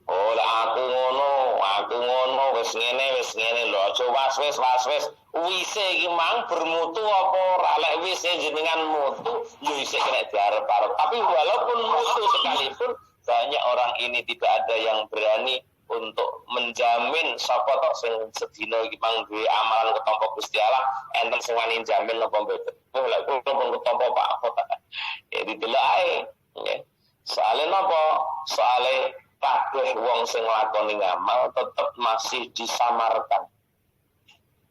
Oh lah aku ngono wis ngene lho aja was-wis wise iki mang bermutu apa ora lek wis jenengan mutu ya isih kena diarep-arep tapi walaupun mutu sekalipun banyak orang ini tidak ada yang berani untuk menjamin sapa tok sing sedina iki mang duwe amalan ketampa Gusti Allah enten sing wani jamin napa mboten. Oh lek kula pun ketampa Pak. Ya didelok ae nggih. Soale napa? Soale kabeh wong sing nglakoni ngamal tetep masih disamarkan.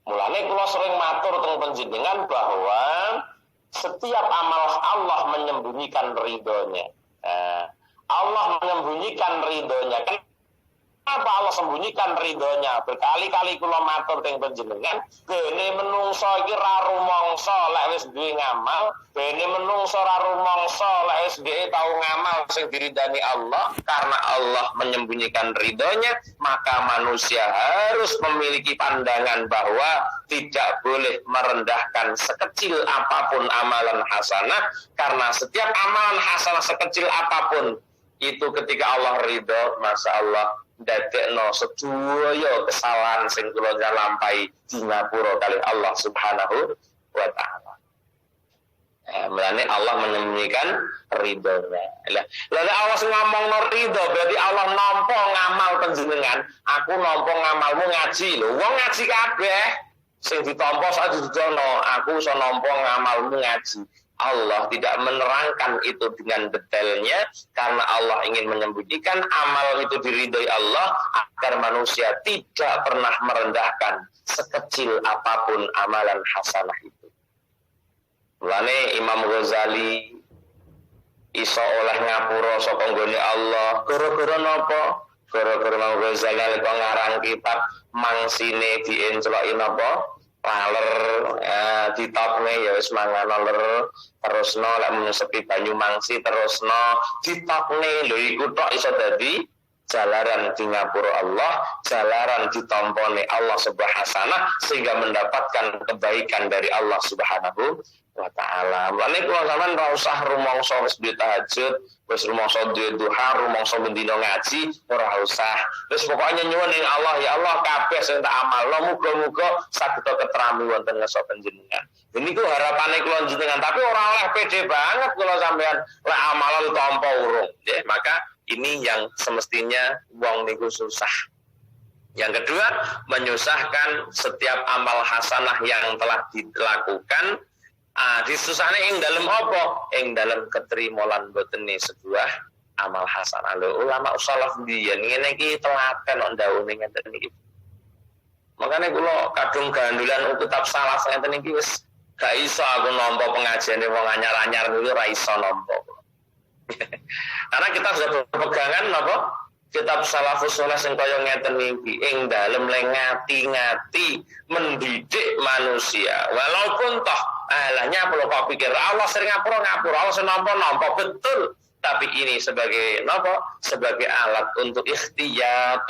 Mulane kula sering matur teng panjenengan bahwa setiap amal Allah menyembunyikan ridhonya. Allah menyembunyikan ridhonya. Kenapa Allah sembunyikan ridhonya? Berkali-kali kula matur teng panjenengan, dene menungso iki ra rumangsa lek wis duwe ngamal, dene menungso ra rumangsa lek wis dhewe tau ngamal sing diridani Allah, karena Allah menyembunyikan ridhonya, maka manusia harus memiliki pandangan bahwa tidak boleh merendahkan sekecil apapun amalan hasanah, karena setiap amalan hasanah sekecil apapun itu ketika Allah ridho, masya Allah dadekno sedaya kesalahan sing kula lampahi di ngapura kali Allah Subhanahu wa taala. Mulane Allah menyembunyikan ridhonya. Lah Allah sing ngomongno ridho berarti Allah nampa ngamal panjenengan, aku nampa ngamalmu ngaji lho. Wong ngaji kabeh sing ditampa sak didono, aku iso nampa ngamalmu ngaji. Allah tidak menerangkan itu dengan detailnya karena Allah ingin menyembunyikan amal itu diridhoi Allah agar manusia tidak pernah merendahkan sekecil apapun amalan hasanah itu. Mulane Imam Ghazali iso oleh ngapura saka nggone Allah gara-gara napa? Gara-gara Imam Ghazali kok ngarang kitab mangsine dienceloki napa? laler ditokne ya wis mangan laler terusno lek sepi banyu mangsi terusno ditokne lho iku tok iso dadi jalaran di ngapura Allah, jalaran ditompone Allah sebuah hasanah sehingga mendapatkan kebaikan dari Allah Subhanahu wa ta'ala. Mulane kula sampean ora usah rumangsa wis duwe tahajud, wis rumangsa duwe duha, rumangsa mendina ngaji, ora usah. Wis pokoknya nyuwun ning Allah, ya Allah kabeh sing tak amalno muga-muga saged ketrami wonten ngarsa panjenengan. Niku harapane kula jenengan, tapi ora oleh pede banget kula sampean lek amal ditampa urung. Nggih, maka ini yang semestinya wong niku susah. Yang kedua, menyusahkan setiap amal hasanah yang telah dilakukan. Disusahne ing dalem apa? Ing dalem ketrimolan botene sebuah amal hasanah. Lho, ulama salaf biyen ngene iki telaten kok ndawuhe ngeten iki. Makane kula kadung gandulan kitab salaf ngeten iki wis gak iso aku nampa pengajiane wong anyar-anyar niku ora iso nampa. Karena kita sudah berpegangan napa? Kitab salafus saleh sing kaya ngeten iki ing dalem ngati-ngati mendidik manusia. Walaupun toh alahnya perlu kok pikir Allah sering ngapura, Allah sing nampa betul. Tapi ini sebagai napa? Sebagai alat untuk ikhtiyat,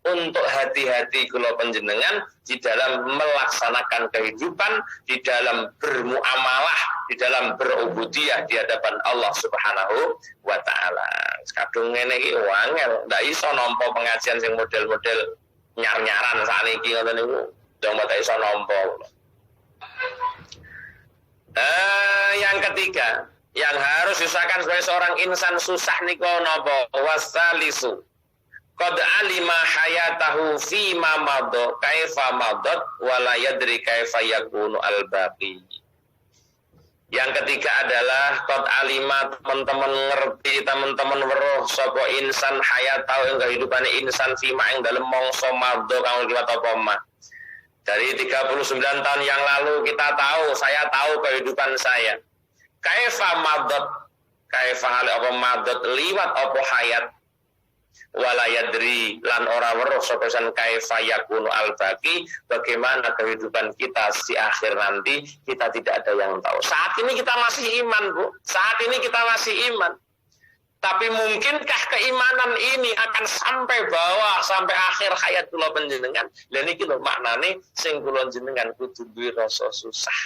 untuk hati-hati kula panjenengan di dalam melaksanakan kehidupan, di dalam bermuamalah, di dalam berubudiyah di hadapan Allah Subhanahu wa ta'ala. Kadung ngene iki wangel, ndak iso nampa pengajian sing model-model nyar-nyaran sakniki ngoten niku. Ndang mboten iso nampa. Yang ketiga, yang harus diusahakan sebagai seorang insan susah niku napa? Wasalisu qad alima hayatahu fi ma madha kaifa madat wala yadri kaifa yakunu al-baqi. Yang ketiga adalah qad alima, teman-teman ngerti, teman-teman weruh sapa insan hayatahu ing kehidupane insan fi ma ing dalem mangsa madha kang liwat apa mah. Dari 39 tahun yang lalu kita tahu, saya tahu kehidupan saya. Kaifa madat, kaifa hal apa madat liwat apa hayat. Wala yadri lan ora weruh sapa san kaifa yakunu al-baqi, bagaimana kehidupan kita di akhir nanti, kita tidak ada yang tahu. Saat ini kita masih iman, Bu. Saat ini kita masih iman. Tapi mungkinkah keimanan ini akan sampai bawah sampai akhir hayat kula panjenengan? Lha niki lho maknane sing kula jenengan kudu duwe rasa susah.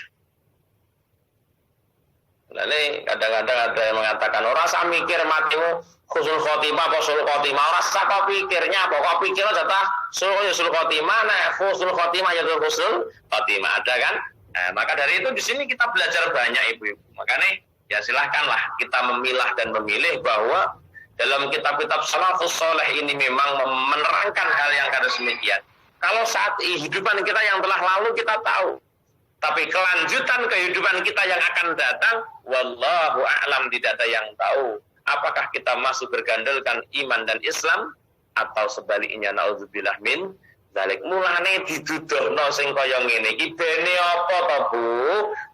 Lah kadang-kadang ada yang mengatakan ora usah mikir matimu husnul khotimah apa sul khotimah, ora usah kok pikirnya apa kok pikir jatah sul khotimah, nah husnul khotimah ya husnul khotimah ada kan? Nah, maka dari itu di sini kita belajar banyak Ibu-ibu. Makanya ya silahkanlah kita memilah dan memilih bahwa dalam kitab-kitab salafus saleh ini memang menerangkan hal yang kada demikian. Kalau saat kehidupan kita yang telah lalu kita tahu, tapi kelanjutan kehidupan kita yang akan datang, wallahu a'lam, tidak ada yang tahu. Apakah kita masih bergandelkan iman dan Islam atau sebaliknya, naudzubillah min dzalik. Mulane diduduhno sing kaya ngene iki bene apa to, Bu?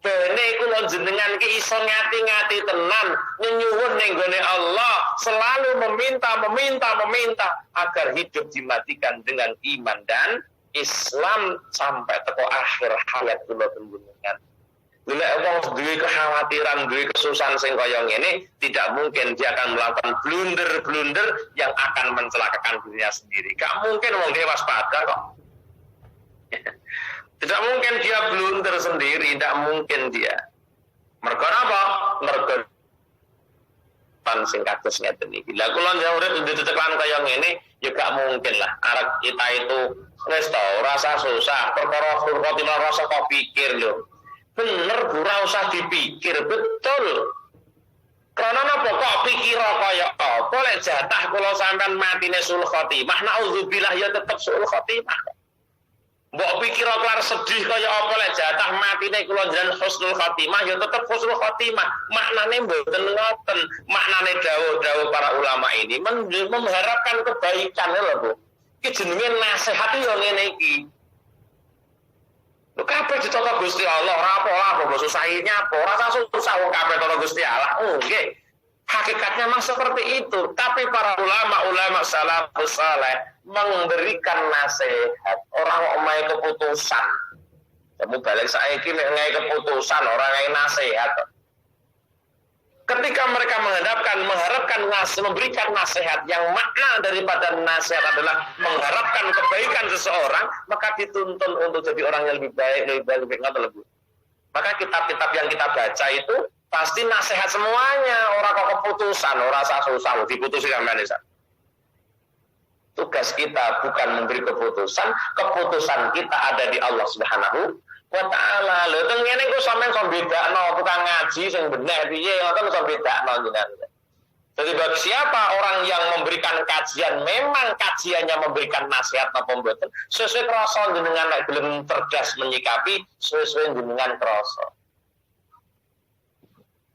Bene kula jenengan iki iso ngati-ngati tenan nyuwun ning gone Allah, selalu meminta agar hidup dimatikan dengan iman dan Islam sampai teko akhir hayat kula panjenengan. Lha wong duwe kekhawatiran, duwe kesusahan sing kaya ngene, tidak mungkin dia akan melakukan blunder-blunder yang akan mencelakakan dirinya sendiri. Gak mungkin wong dia waspada kok. Tidak mungkin dia blunder sendiri, tidak mungkin dia. Mergo apa? Mergo sing kados ngeten iki. Lah kula urip diceteklan kaya ngene, ya gak mungkin lah. Arep kita itu wis to rasa susah, perkara khotimah rasa kok pikir lho. Bener Bu, ora usah dipikir, betul. Karena napa kok pikir kaya apa lek jatah kula sampean matine sul khotimah, naudzubillah ya tetep sul khotimah. Mbok pikir kelar sedih kaya apa lek jatah matine kula jenengan husnul khotimah ya tetep husnul khotimah. Maknane mboten ngoten. Maknane dawuh-dawuh para ulama ini mengharapkan kebaikan lho, Bu. Iki jenenge nasihat yo ngene iki. Lho kabeh ditata Gusti Allah, ora apa-apa basa saine apa, ora susah wong kabeh ditata Gusti Allah. Oh, nggih. Hakikatnya memang seperti itu, tapi para ulama salafus saleh memberikan nasihat, orang omahe keputusan. Kamu balik saiki nek ngai keputusan orang ngai nasihat. Ketika mereka mengharapkan memberikan nasihat yang makna daripada nasihat adalah mengharapkan kebaikan seseorang, maka dituntun untuk jadi orang yang lebih baik. Maka kitab-kitab yang kita baca itu pasti nasihat semuanya, orang kok keputusan, orang susah diputusin sampean iki. Tugas kita bukan memberi keputusan kita ada di Allah Subhanahu wa ta'ala. Lho teng ngene kok sampean iso bedakno tukang ngaji sing bener piye ngoten iso bedakno jenengan. Jadi bagi siapa orang yang memberikan kajian memang kajiannya memberikan nasihat apa mboten sesuai krasa jenengan nek gelem cerdas menyikapi sesuai jenengan krasa.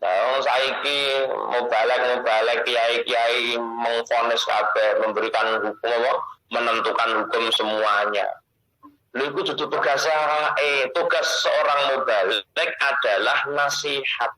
Nah, saiki mubalek kiai mengvonis kabeh memberikan hukum apa menentukan hukum semuanya. Lha iku dudu tugas seorang mubalek adalah nasihat.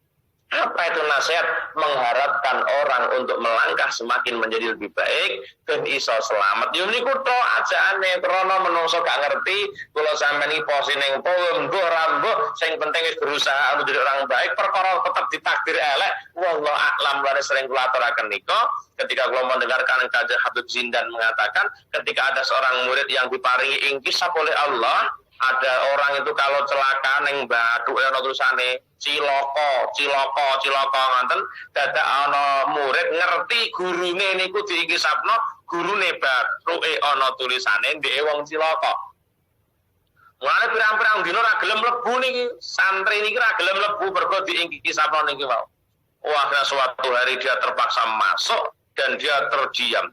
Apa itu nasihat? Mengharapkan orang untuk melangkah semakin menjadi lebih baik dan iso selamat. Yo niku tok ajaane krana menungso gak ngerti kula sampeyan iki posine mbuh rambuh sing penting wis berusaha menjadi orang baik perkara tetap ditakdir elek. Wallahu a'lam lan sering kula aturaken nika ketika kula mendengarkan Kaji Habib Zindan mengatakan ketika ada seorang murid yang diparingi ingkisab oleh Allah. Ada orang itu kalau celaka ning bathuke ana tulisane ciloko ngoten dadak ana murid ngerti gurune niku diingkisapno gurune bathuke ana tulisane ndeke wong cilaka. Mulane pirang-pirang dina ora gelem mlebu niki santri niki ora gelem mlebu mergo diingkisapno niki wae. Wah, suatu hari dia terpaksa masuk dan dia terdiam.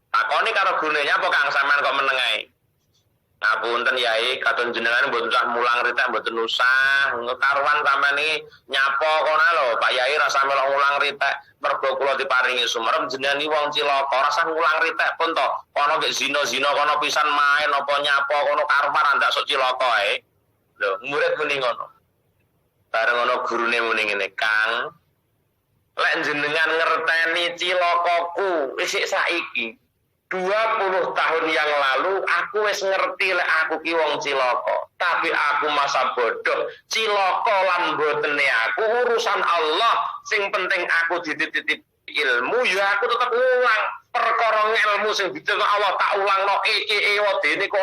Takoni karo gurune apa Kang sampean kok menengae? Ngapunten yai katon jenengan mboten usah mulang ritek mboten usah karuan sampean iki nyapa kono lho Pak Yai rasa melok mulang ritek mergo kula diparingi sumerep jenengan iki wong cilaka rasa mulang ritek pun to kono mek zina kono pisan main apa nyapa kono karuan ndak sok cilaka ae lho murid muni ngono bareng ana gurune muni ngene Kang lek jenengan ngerteni cilakaku isik saiki 20 tahun yang lalu aku wis ngerti lek aku ki wong cilaka. Tapi aku masa bodoh. Cilaka lan mbotene aku urusan Allah. Sing penting aku dititip ilmu ya aku tetep ulang. Perkara ilmu sing dititip Allah tak ulangno dene kok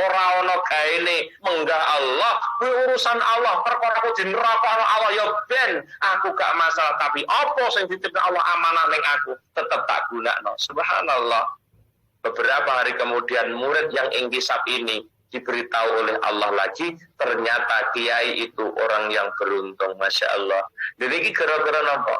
ora ono gaene menggah Allah. Kuwi urusan Allah. Perkara aku di neraka Allah ya ben aku gak masalah tapi apa sing dititip Allah amanah ning aku tetep tak gunakno. Subhanallah. Beberapa hari kemudian murid yang ingkisab ini diberitahu oleh Allah lagi ternyata kiai itu orang yang beruntung, masya Allah. Jadi ini gara-gara nampak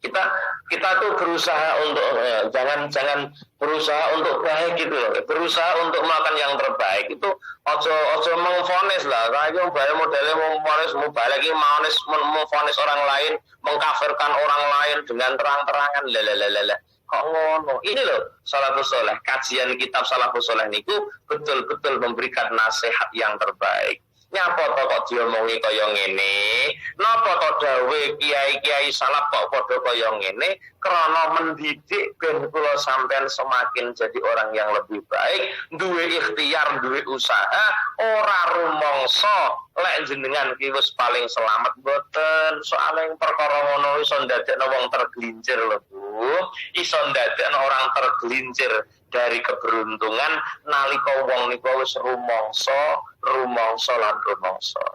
kita tuh berusaha untuk jangan berusaha untuk baik gitu loh, berusaha untuk melakukan yang terbaik itu ojo mengfonis lah. Kayak bayar modelnya mau balik mengfonis orang lain, mengkafirkan orang lain dengan terang-terangan lelelelele. Kok ngono? Ini loh salafus saleh, kajian kitab salafus saleh niku betul-betul memberikan nasihat yang terbaik. Nyapa to kok diomongi kaya ngene? Napa to dawuh kiai-kiai salaf kok padha kaya ngene? Krana mendidik ben kula sampean semakin jadi orang yang lebih baik, duwe ikhtiar, duwe usaha, ora rumangsa lek jenengan ki wis paling selamat boten. Soale perkara ngono iso ndadekno wong tergelincir lho, Bu. Iso ndadekno orang tergelincir dari keberuntungan nalika wong niku wis rumangsa.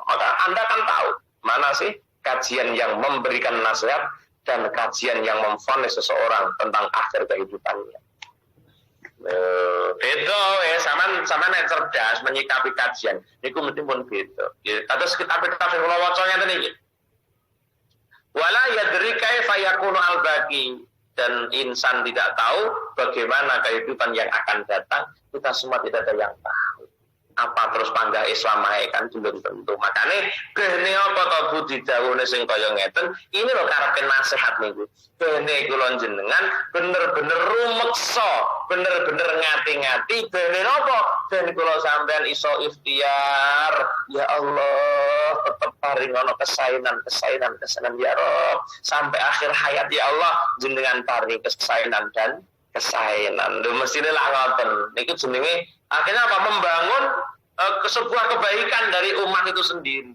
Maka Anda kan tahu mana sih kajian yang memberikan nasihat dan kajian yang memvonis seseorang tentang akhir kehidupannya. Beda ya, sama nek cerdas menyikapi kajian niku mesti pun beda. Ya, kados kitab-kitab sing kula waca ngeten iki. Wala yadri kaifa yakunu al-baqi, dan insan tidak tahu bagaimana kehidupan yang akan datang. Kita semua tidak ada yang tahu. Apa terus panggah Islam kan belum tentu. Makanya kene apa to budi dawuhne sing kaya ngeten, ini lho karepe nasihat niku. Kene kula jenengan bener-bener rumeksa, bener-bener ngati-ngati bene napa? Ben kula sampean iso ikhtiar, ya Allah, tetep paring ana kesainan ya Rabb. Sampai akhir hayat ya Allah jenengan paring kesainan dan kesainan. Lho mestine lah ngoten. Niku jenenge akhirnya apa? sebuah kebaikan dari umat itu sendiri.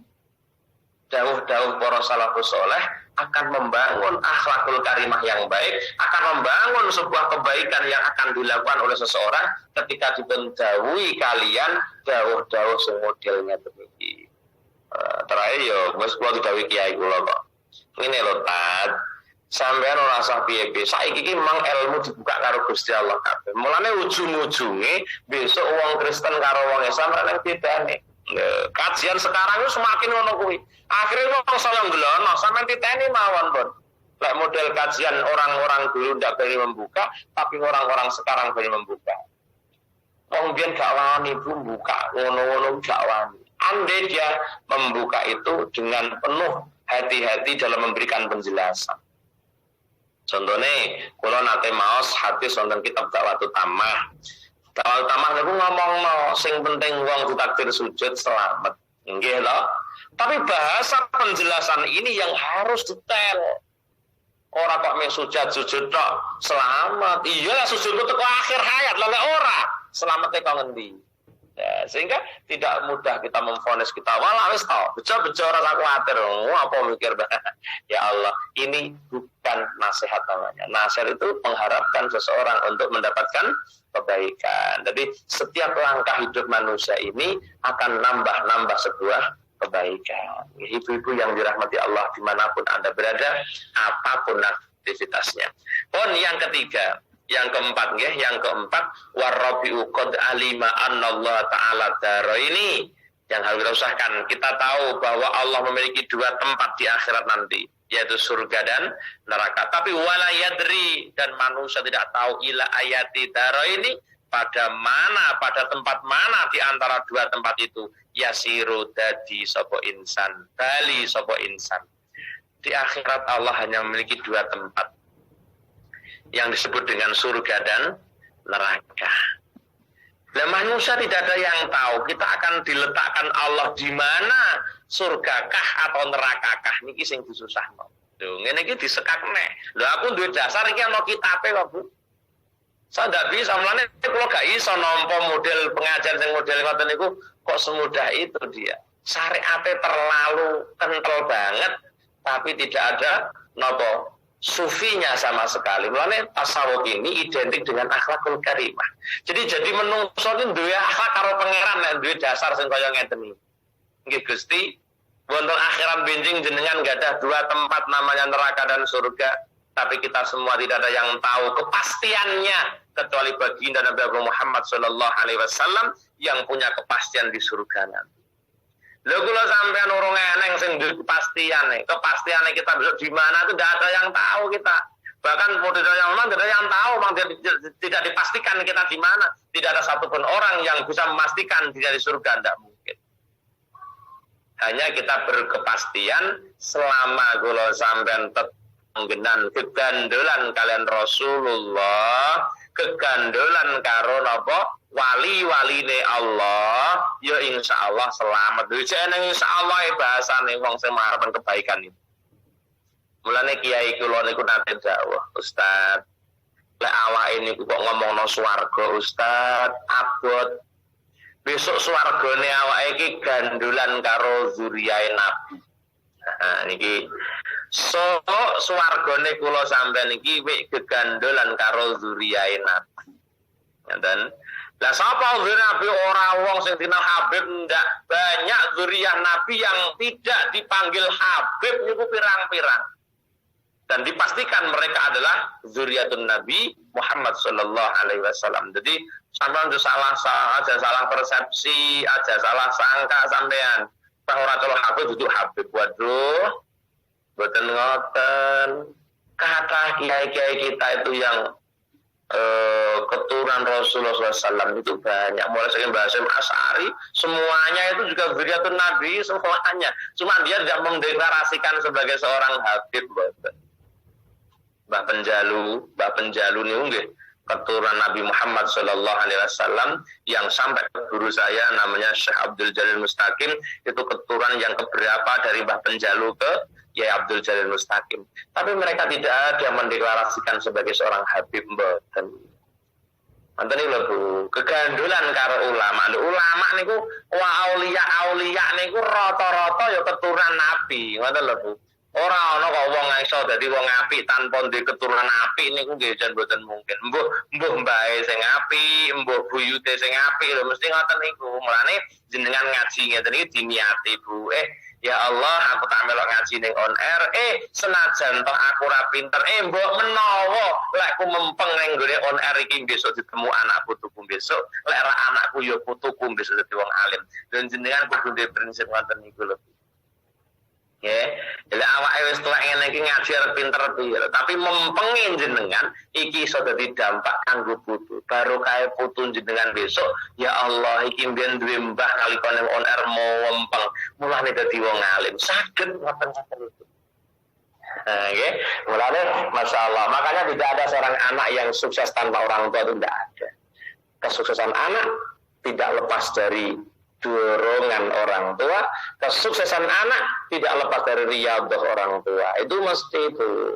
Dawuh-dawuh para salafus soleh akan membangun akhlakul karimah yang baik, akan membangun sebuah kebaikan yang akan dilakukan oleh seseorang ketika dipendawuhi kalian dawuh-dawuh semodelnya demikian. Terakhir yo wis kula didhawuhi kiai kula kok. Ngene lho Tat, sampean ora usah piye-piye. Saiki iki memang ilmu dibuka karo Gusti Allah kabeh. Mulane ujung-ujunge besok wong Kristen karo wong Islam ora nang bedane. Kajian sekarang itu semakin ngono kuwi. Akhirnya wong salah nggelono sampean titeni mawon, Bon. Lek model kajian orang-orang dulu ndak berani membuka, tapi orang-orang sekarang berani membuka. Wong biyen gak wani buka, ngono-ngono gak wani. Andai dia membuka itu dengan penuh hati-hati dalam memberikan penjelasan. Contohnya, kalau nate maos hadis wonten kitab Da'watul Tamah. Da'watul Tamah niku ngomongno sing penting wong ditakdir sujud selamat. Nggih lho. Tapi bahasa penjelasan ini yang harus detail. Ora kok mek sujud tok selamat. Iya sujud itu ke akhir hayat lele ora. Selamat kok ngendi? Ya, sehingga tidak mudah kita memvonis kita wala wis tau bejo-bejo ora kuwatir apa mikir ya Allah, ini bukan nasihat namanya. Nasihat itu mengharapkan seseorang untuk mendapatkan kebaikan. Jadi setiap langkah hidup manusia ini akan nambah sebuah kebaikan. Ibu-ibu yang dirahmati Allah dimanapun Anda berada, apapun aktivitasnya. Pun yang ketiga, yang keempat warabi'u qad alima annallaha ta'ala daraini. Yang harus kita usahakan, kita tahu bahwa Allah memiliki dua tempat di akhirat nanti, yaitu surga dan neraka. Tapi wala yadri, dan manusia tidak tahu ila ayati daraini, pada tempat mana di antara dua tempat itu yasiru dadi sapa insan, bali sapa insan. Di akhirat Allah hanya memiliki dua tempat yang disebut dengan surga dan neraka. Nah, manusia tidak ada yang tahu kita akan diletakkan Allah di mana, surgakah atau nerakakah. Niki sing disusahno. Lho ngene iki disekakne. Lho aku duwe dasar iki ana kitabe kok, Bu. Saya ndak bisa mulane kula gak iso nampa model pengajar sing model ngoten niku kok semudah itu dia. Syariate terlalu kental banget tapi tidak ada napa sufinya sama sekali. Mulane tasawuf ini identik dengan akhlakul karimah. Jadi menungso iki duwe akhlak karo pangeran nek duwe dasar sing kaya ngeten iki. Nggih Gusti, wonten akhirat benjing jenengan gadah dua tempat namanya neraka dan surga, tapi kita semua tidak ada yang tahu kepastiannya kecuali baginda Nabi Muhammad sallallahu alaihi wasallam yang punya kepastian di surga nanti. Lha kula sampean urung eneng sing kepastiane kita besok di mana itu tidak ada yang tahu kita. Bahkan model yang memang tidak ada yang tahu, memang tidak dipastikan kita di mana. Tidak ada satupun orang yang bisa memastikan tidak di surga, tidak mungkin. Hanya kita berkepastian selama kula sampean tetenggenan kegandolan kalian Rasulullah, kegandolan karo napa wali-waline Allah, ya insyaallah selamat. Jeneng insyaallah bahasane wong sing marapen kebaikan itu. Mulane kiai kula niku nate dawuh, Ustaz, lek awake niku kok ngomongno swarga, Ustaz, abot. Besok swargane awake iki gandolan karo zuriyae Nabi. Nah, niki swargane kula sampean iki wek gegandolan karo zuriyae Nabi. Dan lah sapa zuriya Nabi ora wong sing dina Habib ndak, banyak zuriya Nabi yang tidak dipanggil Habib niku pirang-pirang. Dan dipastikan mereka adalah zuriyatun Nabi Muhammad sallallahu alaihi wasallam. Jadi sampean aja salah persepsi, aja salah sangka sampean bahwa kalau Habib itu Habib. Waduh, boten ngoten. Kata kiai-kiai kita itu yang keturunan Rasulullah SAW itu banyak, mulai dari Mbah Hasyim Asy'ari, semuanya itu juga zuriyatun Nabi semuanya. Cuma dia tidak mendeklarasikan sebagai seorang Habib. Mbah Penjalu nih nggih keturunan Nabi Muhammad sallallahu alaihi wasallam yang sampai ke guru saya namanya Syekh Abdul Jalil Mustaqim, itu keturunan yang keberapa dari Mbah Penjalu ke Yai Abdul Jalil Mustaqim. Tapi mereka tidak ada yang mendeklarasikan sebagai seorang Habib mboten. Manten iki lho Bu, kegandulan karo ulama. Ulama niku wa aulia niku rata-rata ya keturunan nabi, ngoten lho Bu. Ora ana kok wong iso dadi wong apik tanpa duwe keturunan apik niku nggih jan boten mungkin. Mbuh mbae sing apik, mbuh buyute sing apik lho mesti ngoten niku. Mulane jenengan ngaji ngeten iki diniati Bu. Ya Allah, aku tak melok ngaji ning on air. Senajan toh aku ora pinter, mbok menawa lek ku mempeng ning gone on air iki besok ditemu anak putuku besok, lek ra anakku ya putuku besok dadi wong alim. Dan jenengan kudu duwe prinsip ngoten niku lho. Ya, jadi awake wis tuwek ngene iki ngaji arep pinter piye, tapi mempengi jenengan iki iso dadi dampak kanggo putu. Baru kae putu jenengan besok, ya Allah iki mbiyen duwe mbah nalikane on air mempeng, mulane dadi wong alim. Saged ngoten-ngoten itu. Nggih, mulane masyaallah. Makanya tidak ada seorang anak yang sukses tanpa orang tua, itu tidak ada. Kesuksesan anak tidak lepas dari dorongan orang tua, kesuksesan anak tidak lepas dari riyadhah orang tua. Itu mesti itu.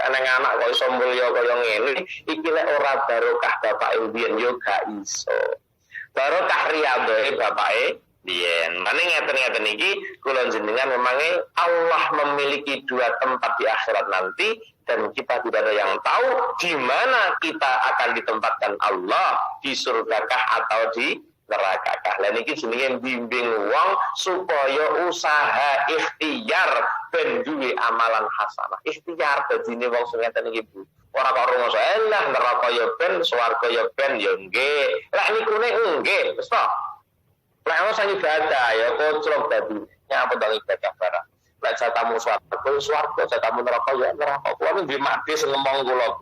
Eneng anak kok iso mulya kaya ngene, iki lek ora barokah bapake mbiyen yo gak iso. Barokah riyadhahe bapake mbiyen. Mane ngeten-ngeten iki kula jenengan memangnya Allah memiliki dua tempat di akhirat nanti, dan kita tidak ada yang tahu di mana kita akan ditempatkan Allah, di surgakah atau di nerakakah. Lan iki jenenge bimbing wong supaya usaha ikhtiar ben duwe amalan hasanah. Ikhtiar dadine wong sing ngeten iki Bu. Ora kok rumoso elah neraka ya ben, swarga ya ben ya nggih. Lek nikune nggih, wis to. Lek ono sing ibadah ya kocrok dadi nyapa dong ibadah barang. Lek jatamu swarga, jatamu neraka ya neraka. Kuwi nggih mati sing ngomong kula.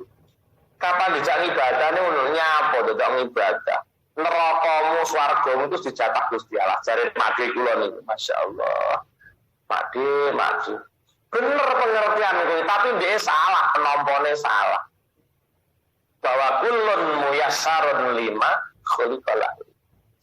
Kapan dijak ibadahne ngono nyapa dong ibadah. Nerakamu swargamu itu dijatah Gusti Allah. Jare mati kula niku, masyaallah. Mati. Bener pengertian niku, tapi dia salah, penompone salah. Bahwa kullun muyassarun lima khuliqala.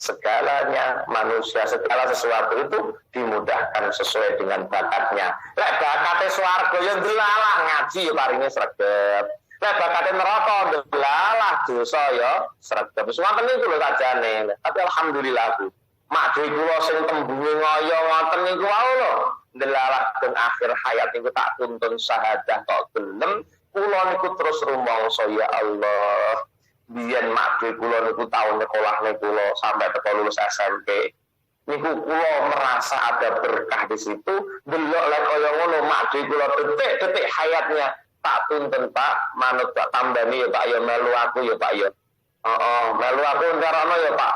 Segalanya manusia, segala sesuatu itu dimudahkan sesuai dengan bakatnya. Lek bakate swarga ya delalah ngaji ya paringe sregep. Lek bakate neraka delalah dosa ya sregep. Wis ngoten niku lho sajane. Tapi alhamdulillah Bu. Mak dhewe kula sing tembunge ngoyo ngoten niku wae lho. Delalah teng akhir hayat niku tak tuntun syahadah kok gelem. Kula niku terus rumangsa ya Allah. Biyen mak dhewe kula niku tau nyekolahne kula sampai teko lulus SMP. Niku kula merasa ada berkah di situ. Delok lek kaya ngono mak dhewe kula detik-detik hayatnya tak tuntun Pak, manut Pak tambani ya Pak ya melu aku ya Pak ya. Melu aku ngarana ya Pak.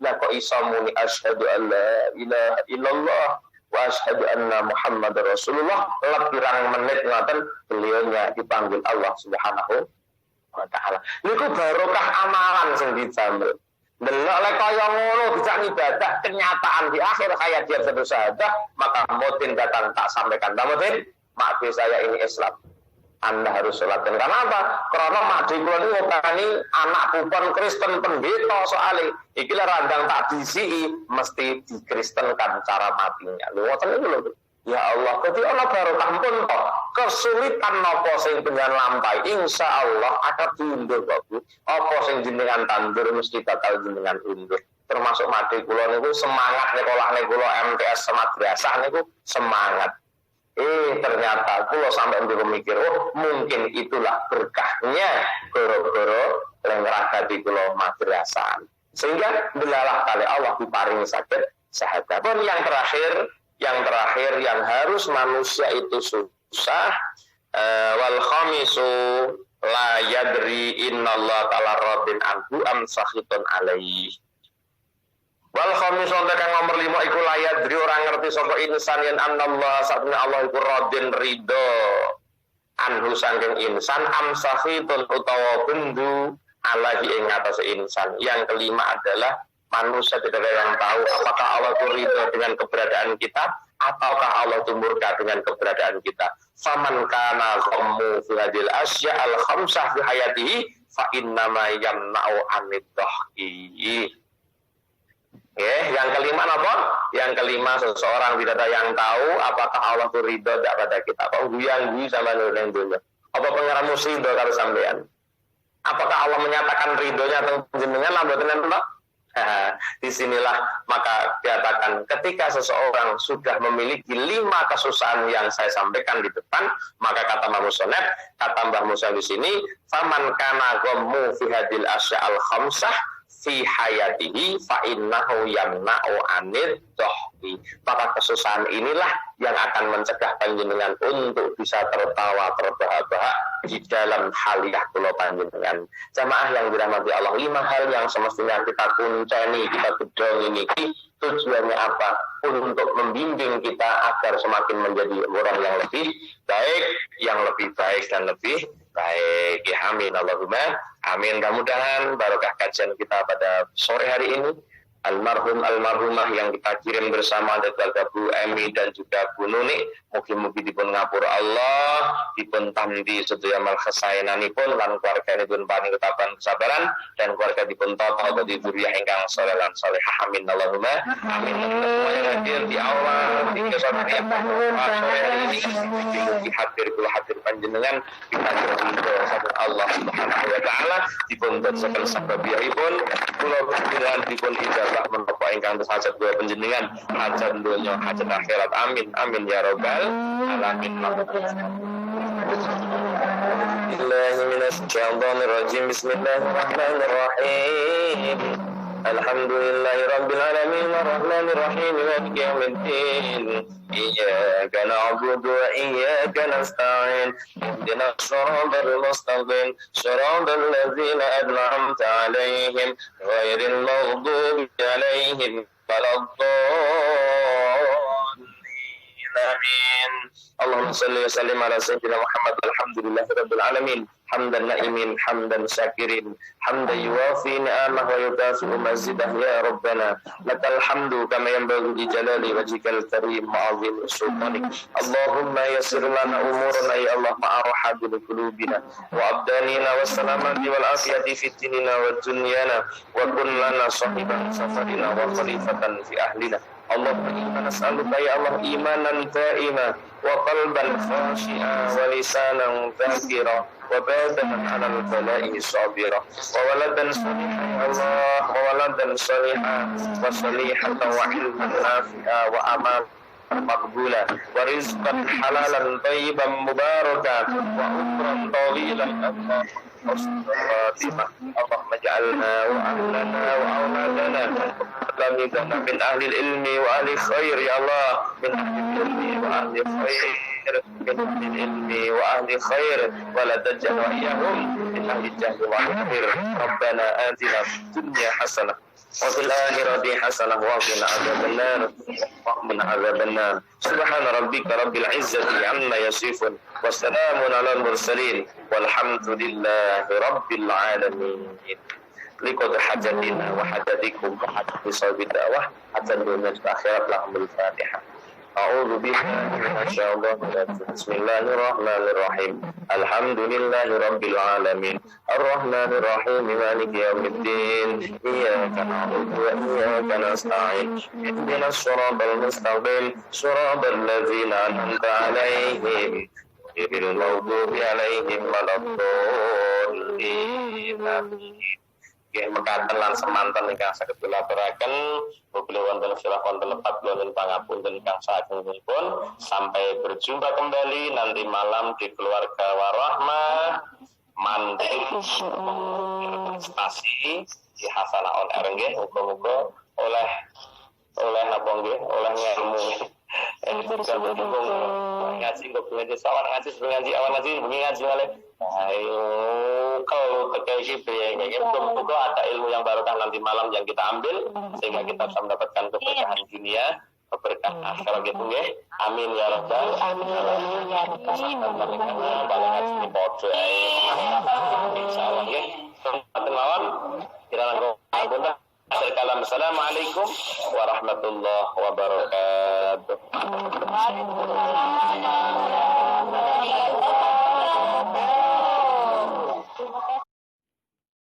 Lah kok iso muni asyhadu an la ilaha illallah wa asyhadu anna Muhammadar Rasulullah. Pirang menit ngoten beliaunya dipanggil Allah Subhanahu wa taala. Niku barokah amalan sing dijamel. Delok lek kaya ngono dijak ibadah kenyataan di akhir hayat dia bersahadat, maka mutin datang tak sampaikan. Mutin, maaf saya ini Islam. Anda harus sholatkan. Karena apa? Karena mak dhewe ini ngopani anak pupon Kristen pendeta soalnya. Iki lah randang tak disi mesti dikristenkan cara matinya. Lho ngoten niku lho. Ya Allah, dadi ana barokah pun kok. Kesulitan napa sing pengen lampai, insyaallah akan diundur kok Bu. Apa sing jenengan tandur mesti bakal jenengan undur. Termasuk mati kula niku semangat nyekolahne kula MTS madrasah niku semangat. Ternyata kula sampai mikir, mungkin itulah berkahnya goro-goro lengragati kula madrasah. Sehingga belalah kali Allah diparingi sakit syahadat. Pun yang terakhir yang harus manusia itu susah wal khamisu la yadri innallaha ta'ala radin anhu am sakhitun alaihi. Wal khamisu kang nomor 5 iku layadri orang ngerti sapa insan yen anallah satune Allah iku radin ridho anhu saking insan amsahitun utawa bendu alaihi ing atase insan. Yang kelima adalah manusia tidak ada yang tahu apakah Allah itu ridho dengan keberadaan kita ataukah Allah itu murka dengan keberadaan kita. Faman kana ghammu fi hadil asya al khamsah fi hayatihi fa innama yamna'u anid dhahki. Yang kelima apa? Yang kelima seseorang tidak ada yang tahu apakah Allah itu ridho pada kita. Kok guyang-guyu sama nureng dulu. Apa pengarang musibah kalau sampean? Apakah Allah menyatakan ridhonya atau jenengan lah mboten enten? Disinilah maka dikatakan ketika seseorang sudah memiliki 5 kesusahan yang saya sampaikan di depan, maka kata Mbah Musonef, kata Mbah Musa di sini, faman kana ghammu fi hadil asya'al khamsah fi hayatihi fa innahu yamna'u anid dhahri. Maka kesusahan inilah yang akan mencegah panjenengan untuk bisa tertawa terbahak-bahak di dalam haliah kula panjenengan. Jamaah yang dirahmati Allah, 5 hal yang semestinya kita kunceni, kita gedong ini tujuannya apa? Untuk membimbing kita agar semakin menjadi orang yang lebih baik, dan lebih baik. Ya, amin Allahumma amin. Mudah-mudahan barokah kajian kita pada sore hari ini, almarhumah yang kita kirim bersama dari keluarga Bu Emi dan juga Bu Nuni, mugi-mugi dipun ngapura Allah, dipun tamdi sedaya mal kesayananipun lan keluarga dipun paring ketabahan kesabaran dan keluarga dipun toto dadi dzurriyyah ingkang saleh lan salehah. Amin Allahumma amin. Semuanya hadir di Allah di kesempatan sore hari ini, mugi hadir kula hadir panjenengan kita ridho saking Allah Subhanahu wa taala, dipun bersabda sababiyahipun kula panjenengan dipun ijabah menapa ingkang hajat kula panjenengan, hajat donya hajat akhirat. Amin amin ya rabbal alamin. Bismillahirrahmanirrahim. Alhamdulillahi rabbil alamin arrahmanir rahim maliki yaumiddin. Iyyaka na'budu wa iyyaka nasta'in. Ihdinas siratal mustaqim, siratal ladzina an'amta 'alaihim ghairil maghdubi 'alaihim waladdallin. Amin. Allahumma salli wa sallim ala sayyidina Muhammad. Alhamdulillahi rabbil alamin. Hamdan na'imin, hamdan syakirin, hamdan yuwafi ni'amah wa yukafi'u mazidah ya Rabbana. Lakal hamdu kama yanbaghi li jalali wajhikal karim ma'azim sultanik. Allahumma yassir lana umurana ya Allah ma'arha bil qulubina wa abdanina was salamati wal afiyati fi dinina wa dunyana wa kun lana sahiban safarina wa khalifatan fi ahlina. Allahumma inna nas'aluka ya Allah imanan da'ima wa qalban khashi'a wa lisanan dhakira wa badanan 'alal bala'i sabira wa waladan salihan ya Allah wa waladan salihan wa salihatan wa ilman nafi'a wa amal maqbula wa rizqan halalan tayyiban mubarakan wa umran tawilan Allah Fatimah. Allahumma ja'alna wa ahlana wa awladana min ahli ilmi wa ahli khair ya Allah, min ahli ilmi wa ahli khair, min ahli ilmi wa ahli khair wa la taj'al wa iyyahum min ahli jahli wa khair. Rabbana atina fid dunya hasanah wa fil akhirati hasanah wa qina adzaban nar. Subhana rabbika rabbil izzati amma yasifun wa salamun alal mursalin walhamdulillahi rabbil alamin. Liqad hajatina wa hajatikum wa hajati sawbi da'wah hatta dunya akhirat lahumul fatihah. A'udzu billahi minasyaitonir rajim. Bismillahirrahmanirrahim. Alhamdulillahi rabbil alamin. Arrahmanir rahim maliki yaumiddin. Iyyaka na'budu wa iyyaka nasta'in. Ihdinas siratal mustaqim, siratal ladzina an'amta 'alaihim ghairil maghdubi 'alaihim waladdallin. Nggih mekaten lan semanten ingkang saged kula aturaken beliau wonten sirah wonten lepat wonten pangapunten ingkang sagengipun. Sampai berjumpa kembali nanti malam di keluarga warahmah mantul prestasi di Hasanah on air nggih. Muga-muga oleh napa nggih oleh ilmu ngaji kok ngaji sawan ngaji awan ngaji oleh ayo kalau terkait mudah ada ilmu yang barokah nanti malam yang kita ambil sehingga kita bisa mendapatkan keberkahan dunia, keberkahan akhirat gitu nggih. Amin ya rabbal alamin. Insyaallah nggih. Sampun mawon kirang langkung Assalamualaikum warahmatullahi wabarakatuh.